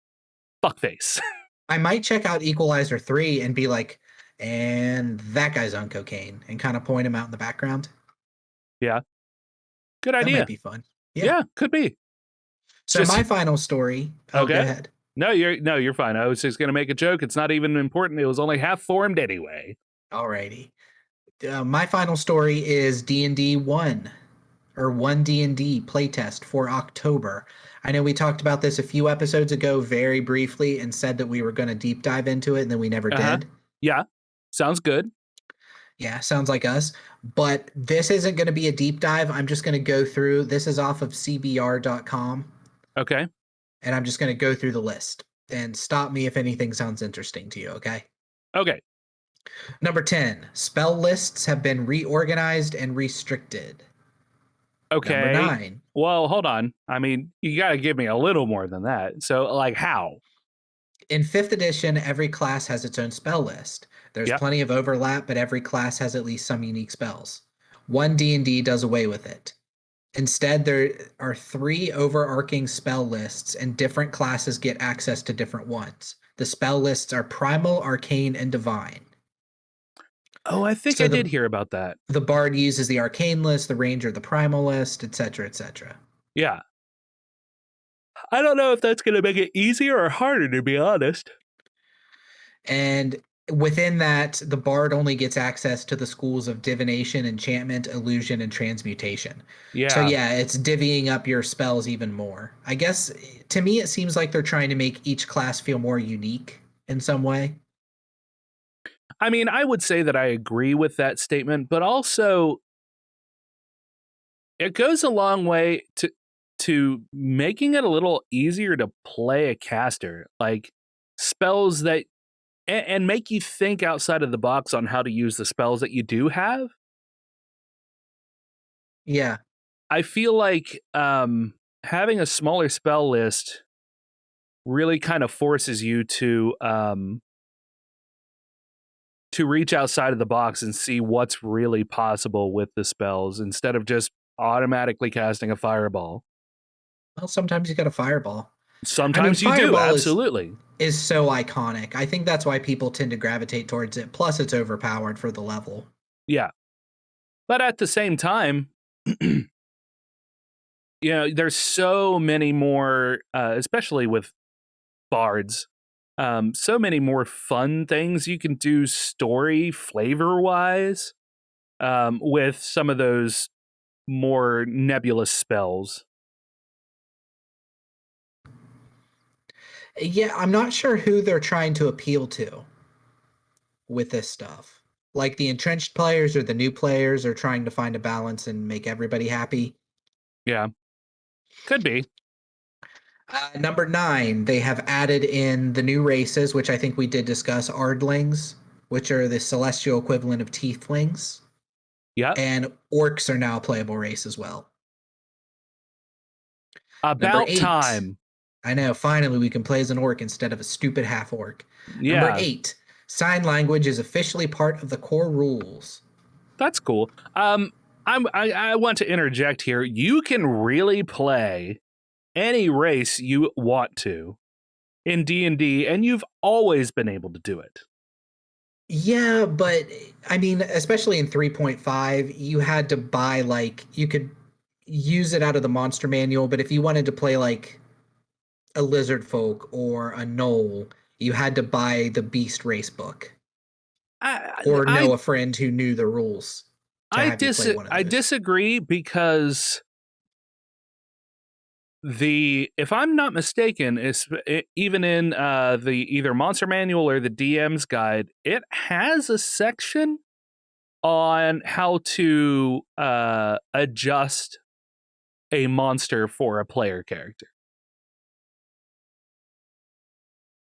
Fuckface. I might check out Equalizer 3 and be like, and that guy's on cocaine, and kind of point him out in the background. Yeah. Good That idea. might be fun. Yeah, could be. So my final story. Oh, Okay. Go ahead. No, you're fine. I was just gonna make a joke. It's not even important. It was only half formed anyway. Alrighty. My final story is D&D 1 or 1 D&D playtest for October. I know we talked about this a few episodes ago very briefly and said that we were going to deep dive into it, and then we never did. Yeah, sounds good. Yeah, sounds like us. But this isn't going to be a deep dive. I'm just going to go through. This is off of cbr.com. Okay. And I'm just going to go through the list and stop me if anything sounds interesting to you, okay? Okay. Number 10, spell lists have been reorganized and restricted. Okay. Number 9. Well, hold on. I mean, you got to give me a little more than that. So, like, how? In 5th edition, every class has its own spell list. There's plenty of overlap, but every class has at least some unique spells. 1 D&D does away with it. Instead, there are 3 overarching spell lists, and different classes get access to different ones. The spell lists are Primal, Arcane, and Divine. Oh, I think I did hear about that. The Bard uses the Arcane list, the Ranger the Primal list, etc., etc. Yeah. I don't know if that's going to make it easier or harder, to be honest. And within that, the Bard only gets access to the schools of Divination, Enchantment, Illusion, and Transmutation. Yeah. So yeah, it's divvying up your spells even more. I guess, to me, it seems like they're trying to make each class feel more unique in some way. I mean, I would say that I agree with that statement, but also it goes a long way to making it a little easier to play a caster, like spells that and make you think outside of the box on how to use the spells that you do have. Yeah. I feel like having a smaller spell list really kind of forces you to reach outside of the box and see what's really possible with the spells instead of just automatically casting a fireball. Well, sometimes you got a fireball. Sometimes you do, absolutely. Is so iconic. I think that's why people tend to gravitate towards it. Plus, it's overpowered for the level. Yeah. But at the same time, there's so many more, especially with bards, so many more fun things you can do story flavor wise with some of those more nebulous spells. Yeah, I'm not sure who they're trying to appeal to with this stuff. Like the entrenched players or the new players are trying to find a balance and make everybody happy. Yeah, could be. Number 9, they have added in the new races, which I think we did discuss, Ardlings, which are the celestial equivalent of tieflings. Yeah. And orcs are now a playable race as well. About time. I know, finally we can play as an orc instead of a stupid half orc. Yeah. Number 8, sign language is officially part of the core rules. That's cool. I want to interject here. You can really play any race you want to in D&D, and you've always been able to do it. Yeah, but I mean, especially in 3.5, you had to buy, like, you could use it out of the monster manual, but if you wanted to play like a lizard folk or a gnoll, you had to buy the beast race book or know a friend who knew the rules. I disagree because if I'm not mistaken, even in the either monster manual or the DM's guide, it has a section on how to adjust a monster for a player character.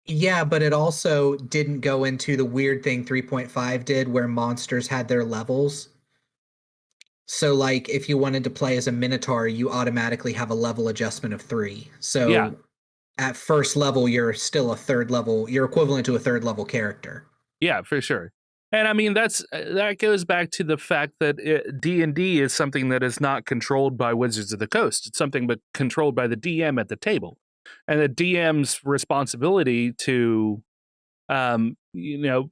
Yeah, but it also didn't go into the weird thing 3.5 did where monsters had their levels. So, like, if you wanted to play as a Minotaur, you automatically have a level adjustment of 3. So, at first level, you're still a third level. You're equivalent to a third level character. Yeah, for sure. And I mean, that goes back to the fact that D&D is something that is not controlled by Wizards of the Coast. It's something but controlled by the DM at the table. And the DM's responsibility to, you know,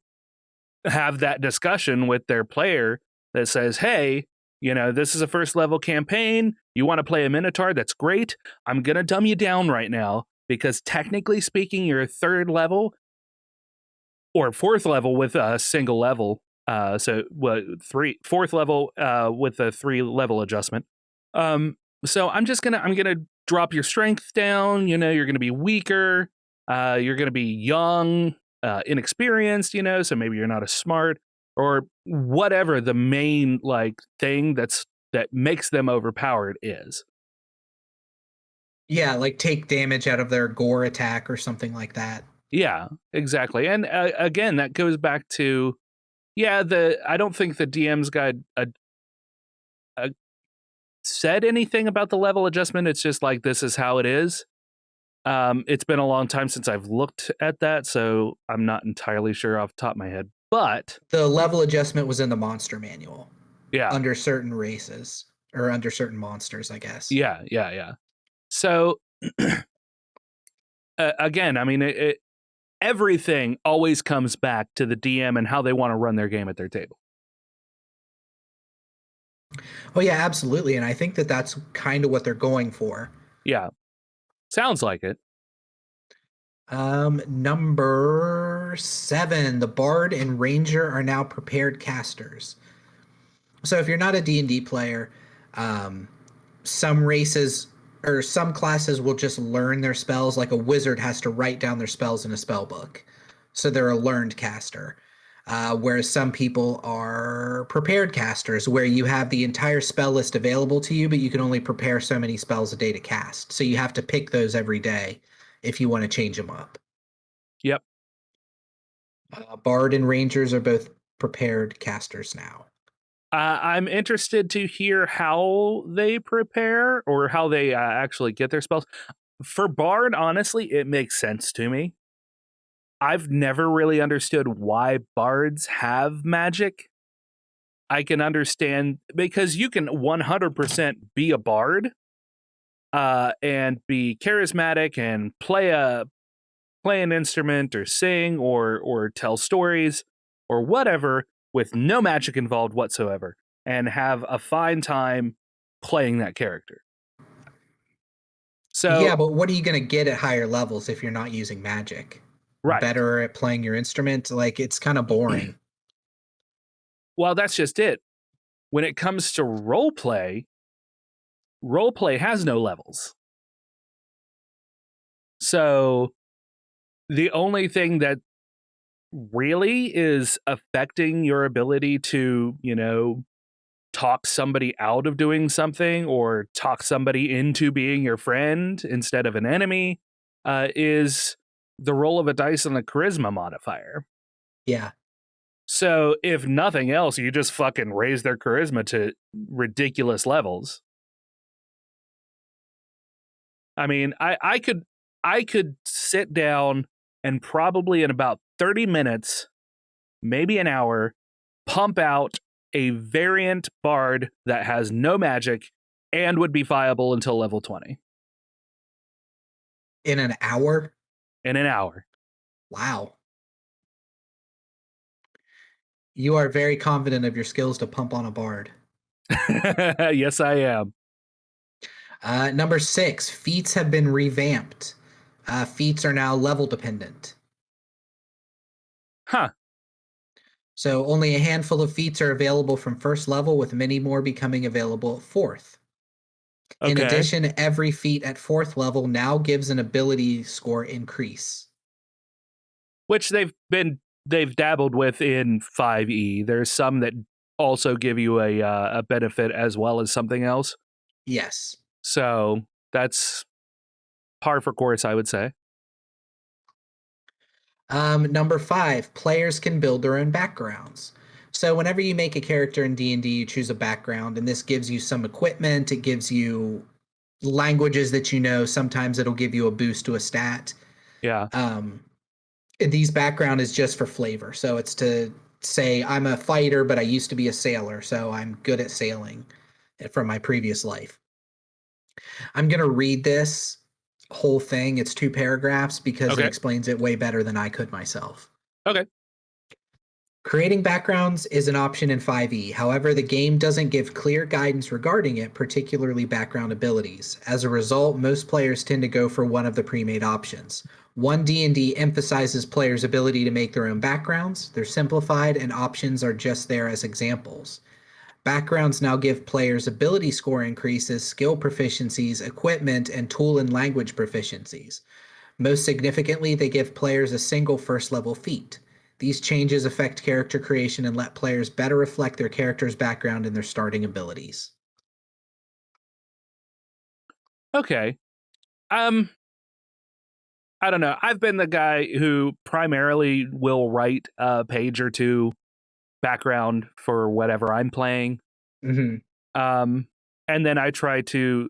have that discussion with their player that says, hey, you know, this is a first level campaign. You want to play a Minotaur? That's great. I'm going to dumb you down right now because technically speaking, you're a third level or fourth level with a single level. So fourth level with a 3-level adjustment. So I'm gonna drop your strength down. You know, you're gonna be weaker. You're gonna be young, inexperienced. You know, so maybe you're not as smart or whatever the main like thing that makes them overpowered is. Yeah, like take damage out of their gore attack or something like that. Yeah, exactly. And again, that goes back to, I don't think the DM's guide said anything about the level adjustment. It's just like, this is how it is. It's been a long time since I've looked at that, so I'm not entirely sure off the top of my head. But the level adjustment was in the monster manual. Yeah. Under certain races or under certain monsters, I guess. Yeah. So again, I mean, everything always comes back to the DM and how they want to run their game at their table. Oh yeah, absolutely. And I think that that's kind of what they're going for. Yeah. Sounds like it. Number 7, the Bard and Ranger are now prepared casters. So if you're not a D&D player, some races or some classes will just learn their spells. Like a wizard has to write down their spells in a spell book. So they're a learned caster. Whereas some people are prepared casters, where you have the entire spell list available to you, but you can only prepare so many spells a day to cast. So you have to pick those every day if you want to change them up. Yep. Bard and Rangers are both prepared casters now. I'm interested to hear how they prepare or how they actually get their spells. For Bard, honestly, it makes sense to me. I've never really understood why bards have magic. I can understand because you can 100% be a bard and be charismatic and play an instrument or sing or tell stories or whatever with no magic involved whatsoever and have a fine time playing that character. So yeah, but what are you going to get at higher levels if you're not using magic? Right. Better at playing your instrument? Like, it's kind of boring. Well, that's just it. When it comes to roleplay has no levels. So the only thing that really is affecting your ability to, you know, talk somebody out of doing something or talk somebody into being your friend instead of an enemy is the roll of a dice on the charisma modifier. Yeah. So if nothing else, you just fucking raise their charisma to ridiculous levels. I mean, I could sit down and probably in about 30 minutes, maybe an hour, pump out a variant bard that has no magic and would be viable until level 20. In an hour? In an hour. Wow. You are very confident of your skills to pump on a bard. Yes, I am. Number 6, feats have been revamped. Feats are now level dependent. Huh. So only a handful of feats are available from first level, with many more becoming available at 4th. Okay. In addition, every feat at 4th level now gives an ability score increase. Which they've dabbled with in 5e. There's some that also give you a benefit as well as something else. Yes. So that's par for course, I would say. Number 5, players can build their own backgrounds. So whenever you make a character in D&D, you choose a background, and this gives you some equipment. It gives you languages that you know, sometimes it'll give you a boost to a stat. Yeah. And these background is just for flavor. So it's to say I'm a fighter, but I used to be a sailor, so I'm good at sailing from my previous life. I'm going to read this whole thing. It's 2 paragraphs because it explains it way better than I could myself. Okay. Creating backgrounds is an option in 5e. However, the game doesn't give clear guidance regarding it, particularly background abilities. As a result, most players tend to go for one of the pre-made options. 1D&D emphasizes players' ability to make their own backgrounds. They're simplified, and options are just there as examples. Backgrounds now give players ability score increases, skill proficiencies, equipment, and tool and language proficiencies. Most significantly, they give players a single first-level feat. These changes affect character creation and let players better reflect their character's background and their starting abilities. Okay. I don't know. I've been the guy who primarily will write a page or 2 background for whatever I'm playing. Mm-hmm. And then I try to,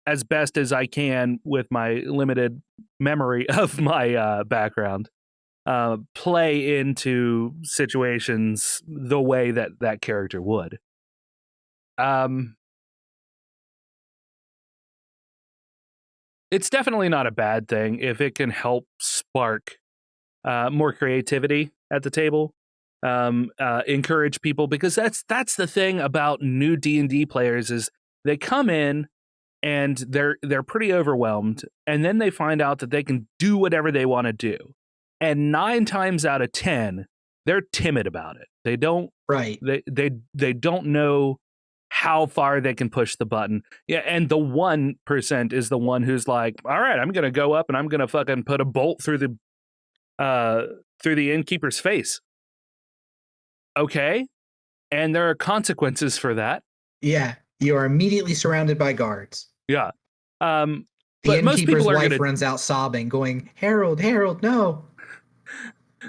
as best as I can with my limited memory of my background, play into situations the way that that character would. It's definitely not a bad thing if it can help spark more creativity at the table, encourage people, because that's the thing about new D&D players is they come in and they're pretty overwhelmed, and then they find out that they can do whatever they want to do. And 9 times out of 10, they're timid about it. They don't they don't know how far they can push the button. Yeah, and the 1% is the one who's like, all right, I'm gonna go up and I'm gonna fucking put a bolt through the innkeeper's face. Okay. And there are consequences for that. Yeah, you are immediately surrounded by guards. Yeah. The but most innkeeper's people are wife runs out sobbing, going, Harold, Harold, no.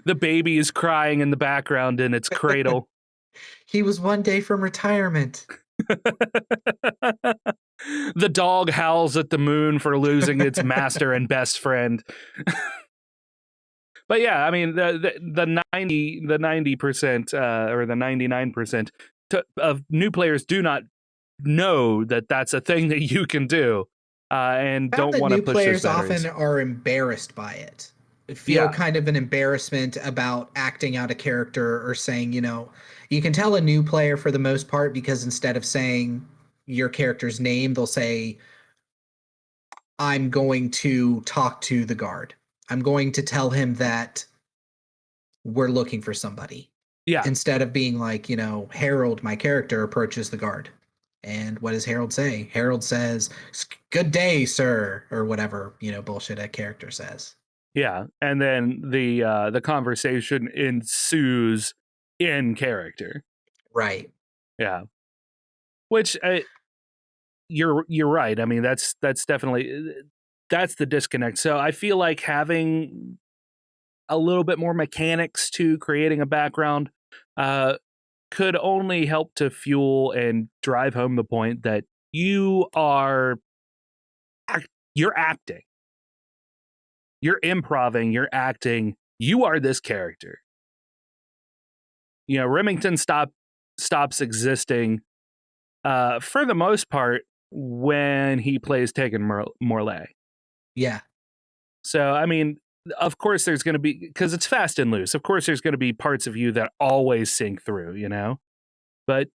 The baby is crying in the background in its cradle. He was 1 day from retirement. The dog howls at the moon for losing its master and best friend. But yeah, I mean the 90% or the 99% of new players do not know that that's a thing that you can do, and don't want to push players those boundaries. often are embarrassed by it. Feel kind of an embarrassment about acting out a character or saying, you can tell a new player for the most part because instead of saying your character's name, they'll say, I'm going to talk to the guard. I'm going to tell him that we're looking for somebody. Yeah. Instead of being like, Harold, my character, approaches the guard. And what does Harold say? Harold says, good day, sir, or whatever, bullshit a character says. Yeah, and then the conversation ensues in character. Right. Yeah. Which you're right. I mean, that's definitely that's the disconnect. So I feel like having a little bit more mechanics to creating a background could only help to fuel and drive home the point that you're acting. You're improving, you're acting, you are this character. Remington stops existing for the most part when he plays Tegan Morlaix. Yeah. So, I mean, of course there's going to be, because it's fast and loose, of course there's going to be parts of you that always sink through, But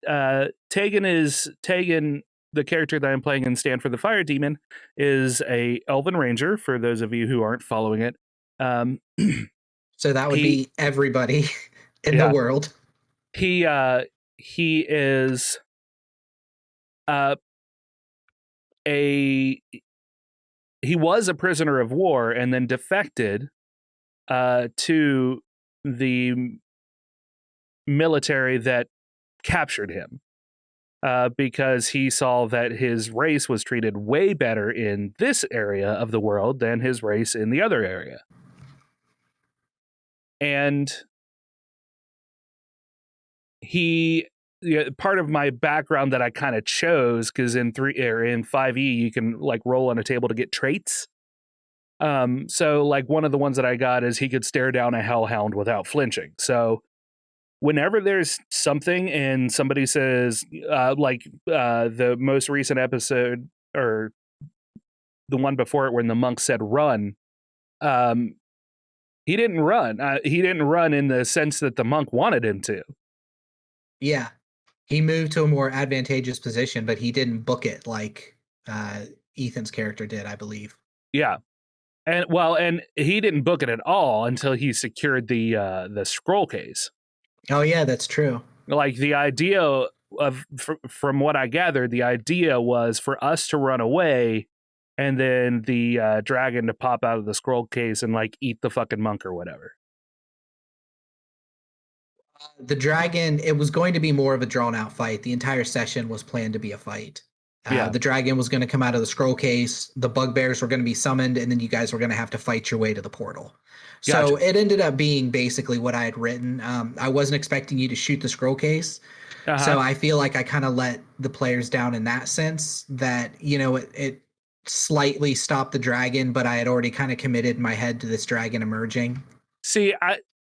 Tegan, the character that I'm playing in Stand for the Fire Demon, is a Elven Ranger, for those of you who aren't following it. So that would be everybody in the world. He is he was a prisoner of war and then defected to the military that captured him. Because he saw that his race was treated way better in this area of the world than his race in the other area. And he part of my background that I kind of chose, because in 5e you can like roll on a table to get traits. So like one of the ones that I got is he could stare down a hellhound without flinching. So whenever there's something and somebody says the most recent episode or the one before it when the monk said run, he didn't run. He didn't run in the sense that the monk wanted him to. Yeah. He moved to a more advantageous position, but he didn't book it like Ethan's character did, I believe. Yeah. And he didn't book it at all until he secured the scroll case. Oh yeah, that's true. Like the idea from what I gathered, the idea was for us to run away and then the dragon to pop out of the scroll case and like eat the fucking monk or whatever. The dragon, it was going to be more of a drawn out fight. The entire session was planned to be a fight. The dragon was going to come out of the scroll case. The bugbears were going to be summoned, and then you guys were going to have to fight your way to the portal. So it ended up being basically what I had written. I wasn't expecting you to shoot the scroll case. So I feel like I kind of let the players down in that sense that, it slightly stopped the dragon, but I had already kind of committed my head to this dragon emerging. See,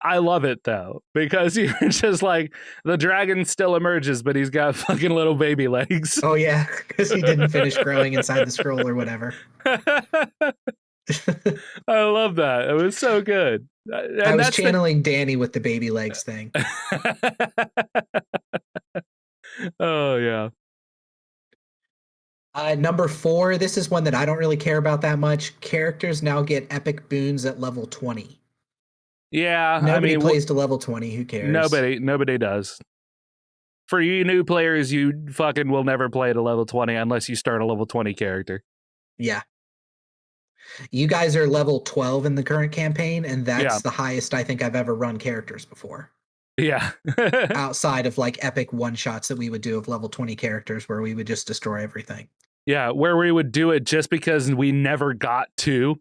I love it though, because you're just like, the dragon still emerges, but he's got fucking little baby legs. Oh yeah, because he didn't finish growing inside the scroll or whatever. I love that. It was so good. And I was channeling Danny with the baby legs thing. Oh yeah. Number 4, this is one that I don't really care about that much. Characters now get epic boons at level 20. Yeah, nobody plays to level 20. Who cares? Nobody does. For you new players, you fucking will never play to level 20 unless you start a level 20 character. Yeah. You guys are level 12 in the current campaign, and that's the highest I think I've ever run characters before. Yeah. Outside of like epic one-shots that we would do of level 20 characters where we would just destroy everything. Yeah, where we would do it just because we never got to.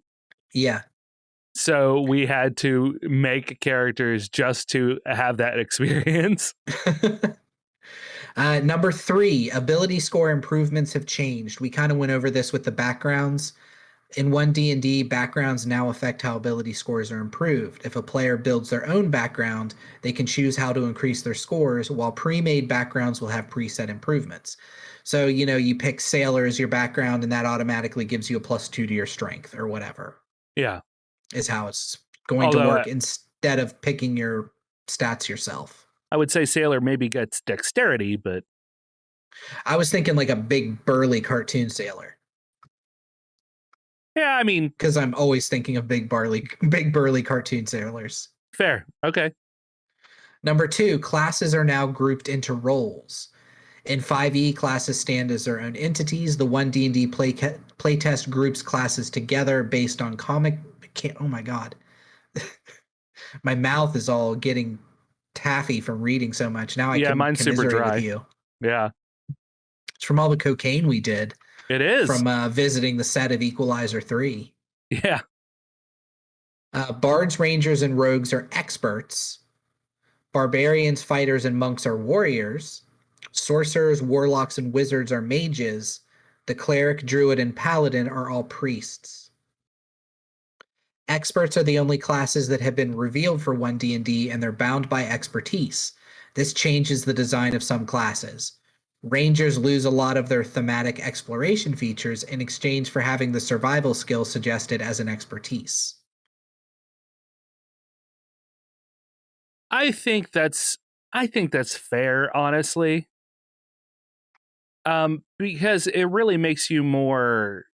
Yeah. So we had to make characters just to have that experience. Number 3, ability score improvements have changed. We kind of went over this with the backgrounds. In 1D&D, backgrounds now affect how ability scores are improved. If a player builds their own background, they can choose how to increase their scores, while pre-made backgrounds will have preset improvements. So, you pick Sailor as your background, and that automatically gives you a +2 to your strength or whatever. Yeah. Is how it's going to work instead of picking your stats yourself. I would say Sailor maybe gets dexterity, but I was thinking like a big burly cartoon sailor. Yeah, I mean, because I'm always thinking of big burly cartoon sailors. Fair. Okay. Number 2, classes are now grouped into roles. In 5e, classes stand as their own entities. The 1D&D playtest groups classes together based on comic. Oh my god, my mouth is all getting taffy from reading so much. Now I can mine's super dry. With you. Yeah, it's from all the cocaine we did. It is from visiting the set of Equalizer 3. Yeah. Bards, rangers, and rogues are experts. Barbarians, fighters, and monks are warriors. Sorcerers, warlocks, and wizards are mages. The cleric, druid, and paladin are all priests. Experts are the only classes that have been revealed for 1D&D, and they're bound by expertise. This changes the design of some classes. Rangers lose a lot of their thematic exploration features in exchange for having the survival skill suggested as an expertise. I think that's fair, honestly. Because it really makes you more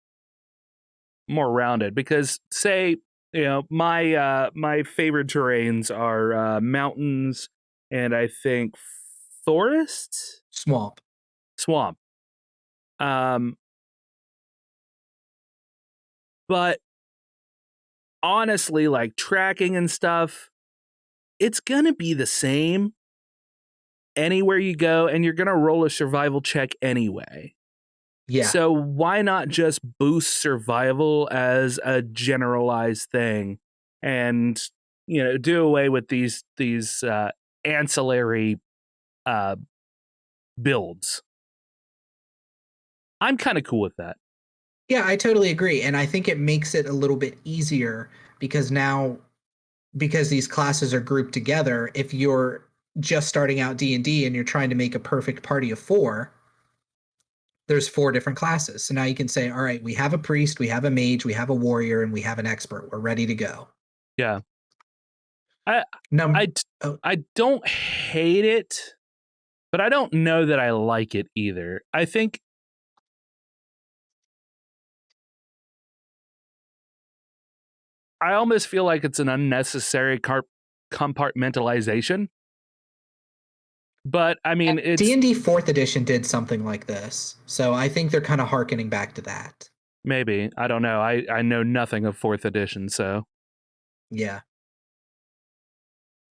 rounded. Because say, my favorite terrains are mountains and I think forests, swamp. But honestly, like tracking and stuff, it's gonna be the same anywhere you go, and you're gonna roll a survival check anyway. Yeah. So why not just boost survival as a generalized thing, and do away with these ancillary builds. I'm kind of cool with that. Yeah, I totally agree. And I think it makes it a little bit easier because now, because these classes are grouped together, if you're just starting out D&D and you're trying to make a perfect party of 4, there's 4 different classes. So now you can say, all right, we have a priest, we have a mage, we have a warrior, and we have an expert. We're ready to go. Yeah. I don't hate it, but I don't know that I like it either. I think I almost feel like it's an unnecessary compartmentalization. But I mean, it's D&D 4th edition did something like this. So I think they're kind of hearkening back to that. Maybe. I don't know. I know nothing of 4th edition, so. Yeah.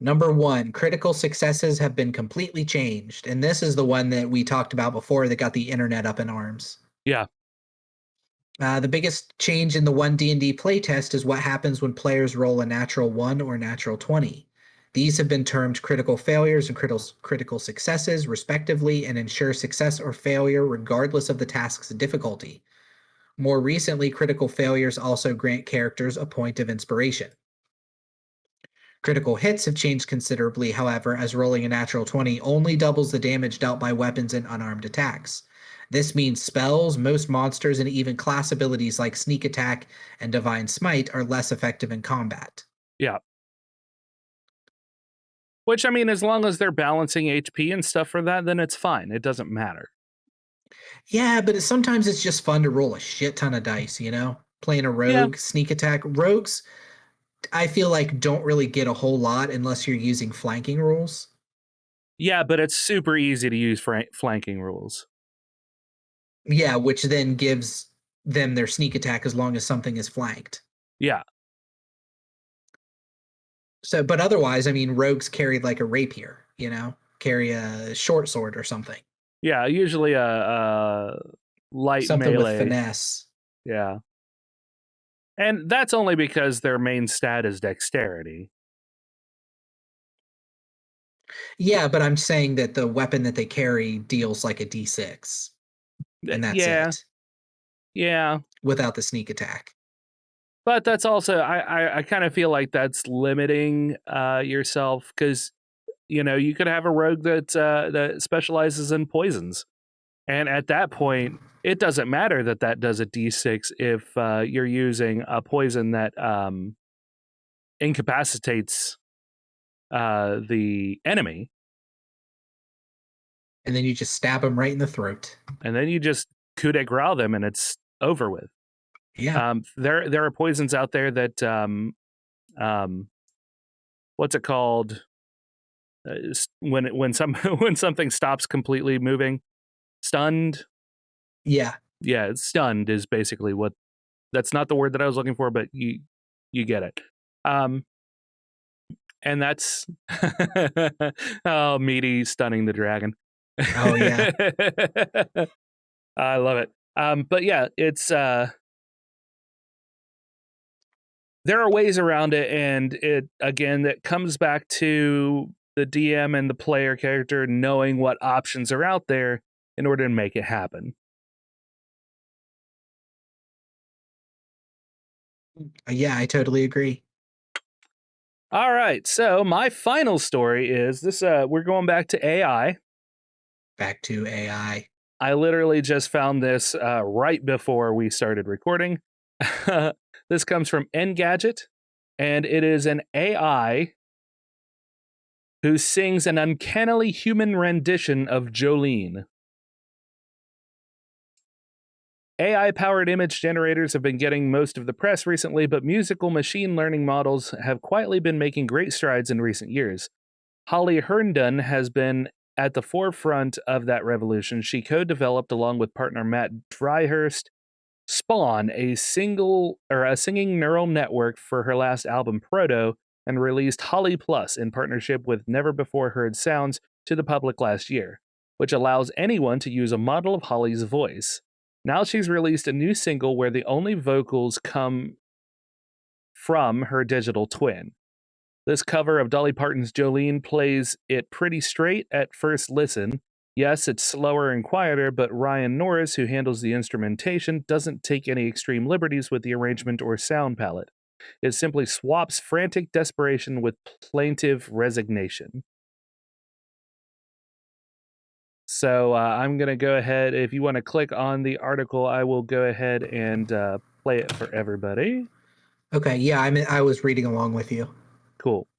Number 1, critical successes have been completely changed. And this is the one that we talked about before that got the internet up in arms. Yeah. The biggest change in the 1 D&D playtest is what happens when players roll a natural 1 or natural 20. These have been termed critical failures and critical successes, respectively, and ensure success or failure regardless of the task's difficulty. More recently, critical failures also grant characters a point of inspiration. Critical hits have changed considerably, however, as rolling a natural 20 only doubles the damage dealt by weapons and unarmed attacks. This means spells, most monsters, and even class abilities like Sneak Attack and Divine Smite are less effective in combat. Yeah. Which, I mean, as long as they're balancing HP and stuff for that, then it's fine. It doesn't matter. Yeah, but sometimes it's just fun to roll a shit ton of dice, you know? Playing a rogue, Sneak Attack. Rogues, I feel like, don't really get a whole lot unless you're using flanking rules. Yeah, but it's super easy to use flanking rules. Yeah, which then gives them their Sneak Attack as long as something is flanked. Yeah. So, but otherwise, I mean, rogues carry like a rapier, you know, carry a short sword or something. Yeah, usually a light something melee. with finesse. Yeah. And that's only because their main stat is dexterity. Yeah, but I'm saying that the weapon that they carry deals like a D6. And that's it. Yeah. Without the Sneak Attack. But that's also, I kind of feel like that's limiting yourself because, you know, you could have a rogue that specializes in poisons. And at that point, it doesn't matter that does a D6 if you're using a poison that incapacitates the enemy. And then you just stab them right in the throat. And then you just coup de grace them and it's over with. Yeah. There are poisons out there that what's it called? When something stops completely moving, stunned. Yeah. Yeah, stunned is basically what. That's not the word that I was looking for, but you get it. And that's meaty stunning the dragon. Oh yeah. I love it. But yeah, it's there are ways around it, and it comes back to the DM and the player character knowing what options are out there in order to make it happen. Yeah, I totally agree. All right, so my final story is this. We're going back to AI. Back to AI. I literally just found this right before we started recording. This comes from Engadget, and it is an AI who sings an uncannily human rendition of Jolene. AI-powered image generators have been getting most of the press recently, but musical machine learning models have quietly been making great strides in recent years. Holly Herndon has been at the forefront of that revolution. She co-developed, along with partner Matt Dryhurst, Spawn, a singing neural network for her last album, Proto, and released Holly Plus in partnership with Never Before Heard Sounds to the public last year, which allows anyone to use a model of Holly's voice. Now she's released a new single where the only vocals come from her digital twin. This cover of Dolly Parton's Jolene plays it pretty straight at first listen, Yes, it's slower and quieter, but Ryan Norris, who handles the instrumentation, doesn't take any extreme liberties with the arrangement or sound palette. It simply swaps frantic desperation with plaintive resignation. So I'm going to go ahead. If you want to click on the article, I will go ahead and play it for everybody. Okay, yeah, I was reading along with you. Cool.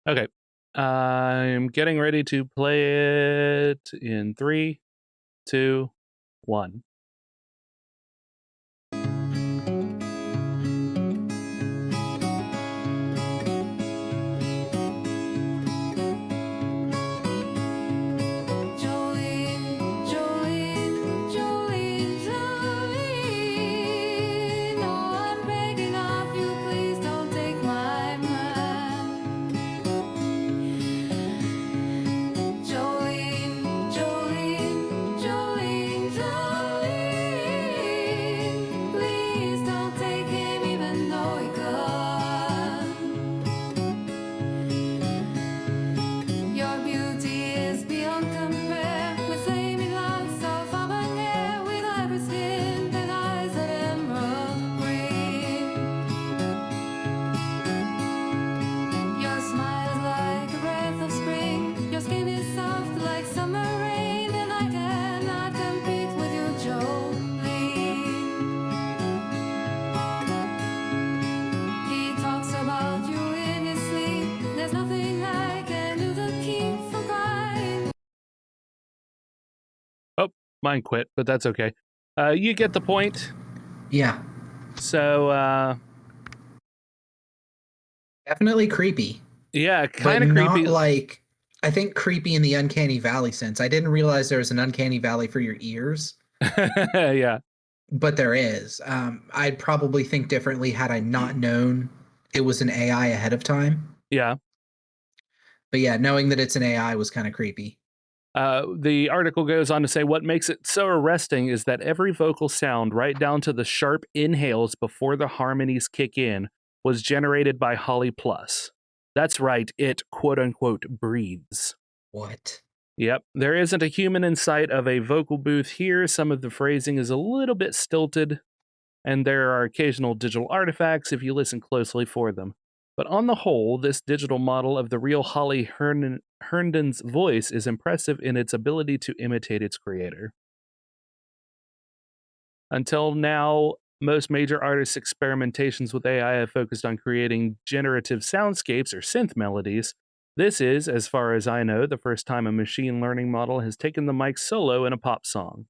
Okay. I'm getting ready to play it in 3, 2, 1. Mine quit, but that's okay. You get the point. Yeah. So, definitely creepy. Yeah, kind of creepy. Not like, I think creepy in the uncanny valley sense. I didn't realize there was an uncanny valley for your ears. Yeah. But there is. I'd probably think differently had I not known it was an AI ahead of time. Yeah. But yeah, knowing that it's an AI was kind of creepy. The article goes on to say what makes it so arresting is that every vocal sound, right down to the sharp inhales before the harmonies kick in, was generated by Holly Plus. That's right, it quote-unquote breathes. What? Yep, there isn't a human in sight of a vocal booth here. Some of the phrasing is a little bit stilted, and there are occasional digital artifacts if you listen closely for them. But on the whole, this digital model of the real Holly Herndon's voice is impressive in its ability to imitate its creator. Until now, most major artists' experimentations with AI have focused on creating generative soundscapes or synth melodies. This is, as far as I know, the first time a machine learning model has taken the mic solo in a pop song.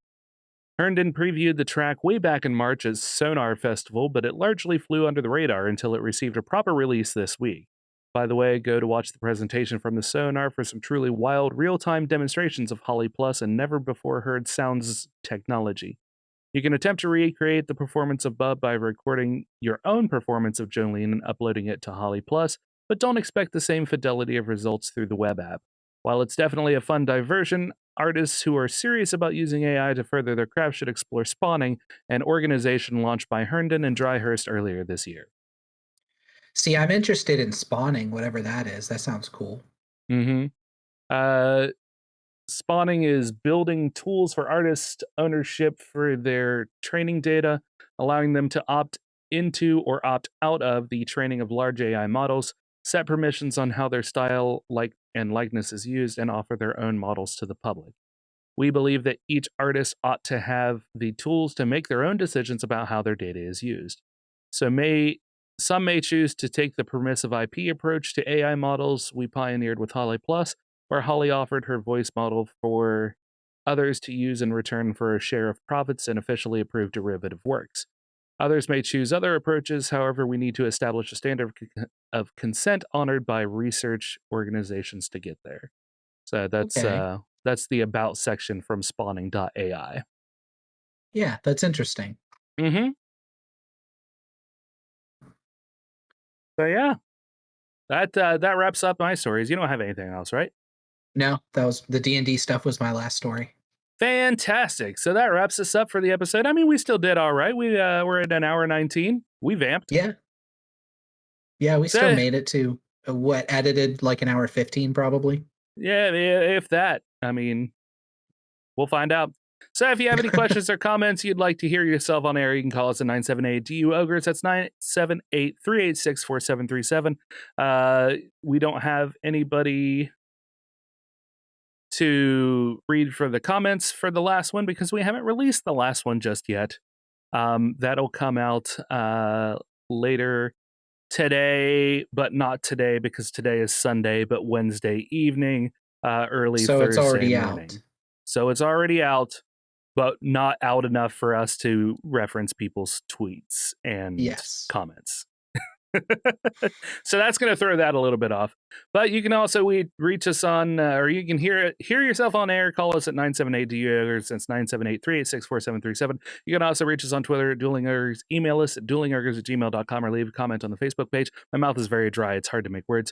Herndon previewed the track way back in March at Sonar Festival, but it largely flew under the radar until it received a proper release this week. By the way, go to watch the presentation from the Sonar for some truly wild real-time demonstrations of Holly Plus and never-before-heard sounds technology. You can attempt to recreate the performance of Bub by recording your own performance of Jolene and uploading it to Holly Plus, but don't expect the same fidelity of results through the web app. While it's definitely a fun diversion, artists who are serious about using AI to further their craft should explore Spawning, an organization launched by Herndon and Dryhurst earlier this year. See, I'm interested in Spawning, whatever that is. That sounds cool. Mm-hmm. Spawning is building tools for artist ownership for their training data, allowing them to opt into or opt out of the training of large AI models, set permissions on how their style, and likeness is used, and offer their own models to the public. We believe that each artist ought to have the tools to make their own decisions about how their data is used. Some may choose to take the permissive IP approach to AI models we pioneered with Holly Plus, where Holly offered her voice model for others to use in return for a share of profits and officially approved derivative works. Others may choose other approaches, however, we need to establish a standard of consent honored by research organizations to get there. So that's the about section from spawning.ai. Yeah, that's interesting. Mm-hmm. So yeah, that wraps up my stories. You don't have anything else, right? No, that was the D&D stuff was my last story. Fantastic. So that wraps us up for the episode. I mean, we still did all right. We're at an hour 19. We vamped. Yeah. Yeah, we still made it to edited like an hour 15 probably. Yeah, if that. I mean, We'll find out. So if you have any questions or comments you'd like to hear yourself on air, you can call us at 978-DU-OGRES. That's 978-386-4737. We don't have anybody to read for the comments for the last one because we haven't released the last one just yet. That'll come out later today, but not today because today is Sunday, but Wednesday evening, early So Thursday it's already morning. out. So it's already out, but not out enough for us to reference people's tweets and Yes. comments. So that's going to throw that a little bit off. But you can also reach us on, or you can hear yourself on air. Call us at 978-DU-OGRES. That's 978-386-4737. You can also reach us on Twitter at Dueling Ogres. Email us at duelingogres@gmail.com or leave a comment on the Facebook page. My mouth is very dry. It's hard to make words.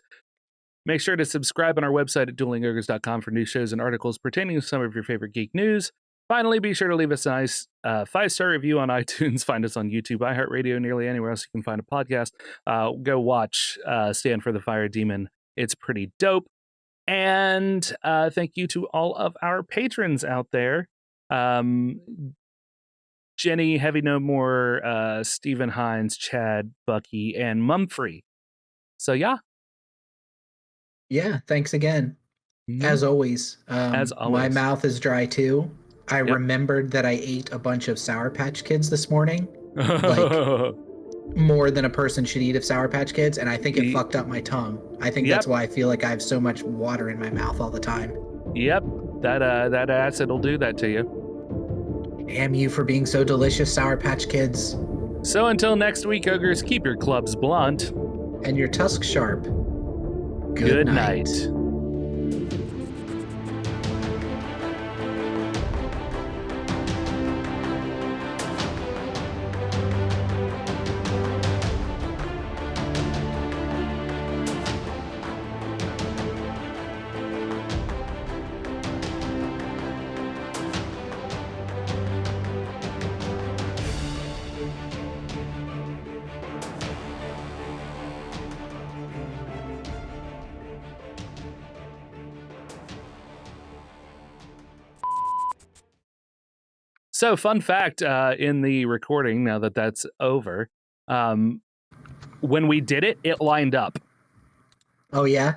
Make sure to subscribe on our website at duelingogres.com for news shows and articles pertaining to some of your favorite geek news. Finally, be sure to leave us a nice 5-star review on iTunes. Find us on YouTube, iHeartRadio, nearly anywhere else you can find a podcast. Go watch Stand for the Fire Demon. It's pretty dope. And thank you to all of our patrons out there. Jenny, Heavy No More, Stephen Hines, Chad, Bucky, and Mumfrey. So yeah. Yeah, thanks again. As always. As My always. mouth is dry too. I remembered that I ate a bunch of Sour Patch Kids this morning. Like more than a person should eat of Sour Patch Kids, and I think it fucked up my tongue. I think that's why I feel like I have so much water in my mouth all the time. Yep, that acid will do that to you. Damn you for being so delicious, Sour Patch Kids. So until next week, Ogres, keep your clubs blunt. And your tusks sharp. Good night. So, fun fact in the recording, now that that's over, when we did it, it lined up. Oh, yeah?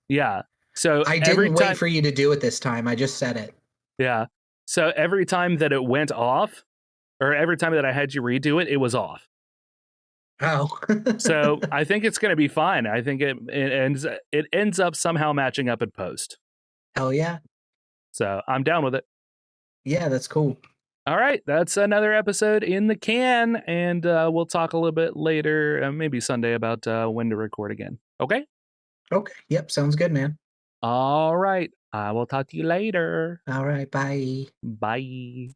Yeah. So I didn't wait for you to do it this time. I just said it. Yeah. So every time that it went off, or every time that I had you redo it, it was off. Oh. So I think it's going to be fine. I think it ends up somehow matching up in post. Hell yeah. So I'm down with it. Yeah, that's cool. All right, that's another episode in the can, and we'll talk a little bit later, maybe Sunday, about when to record again. Okay? Okay. Yep, sounds good, man. All right. I will talk to you later. All right, bye. Bye.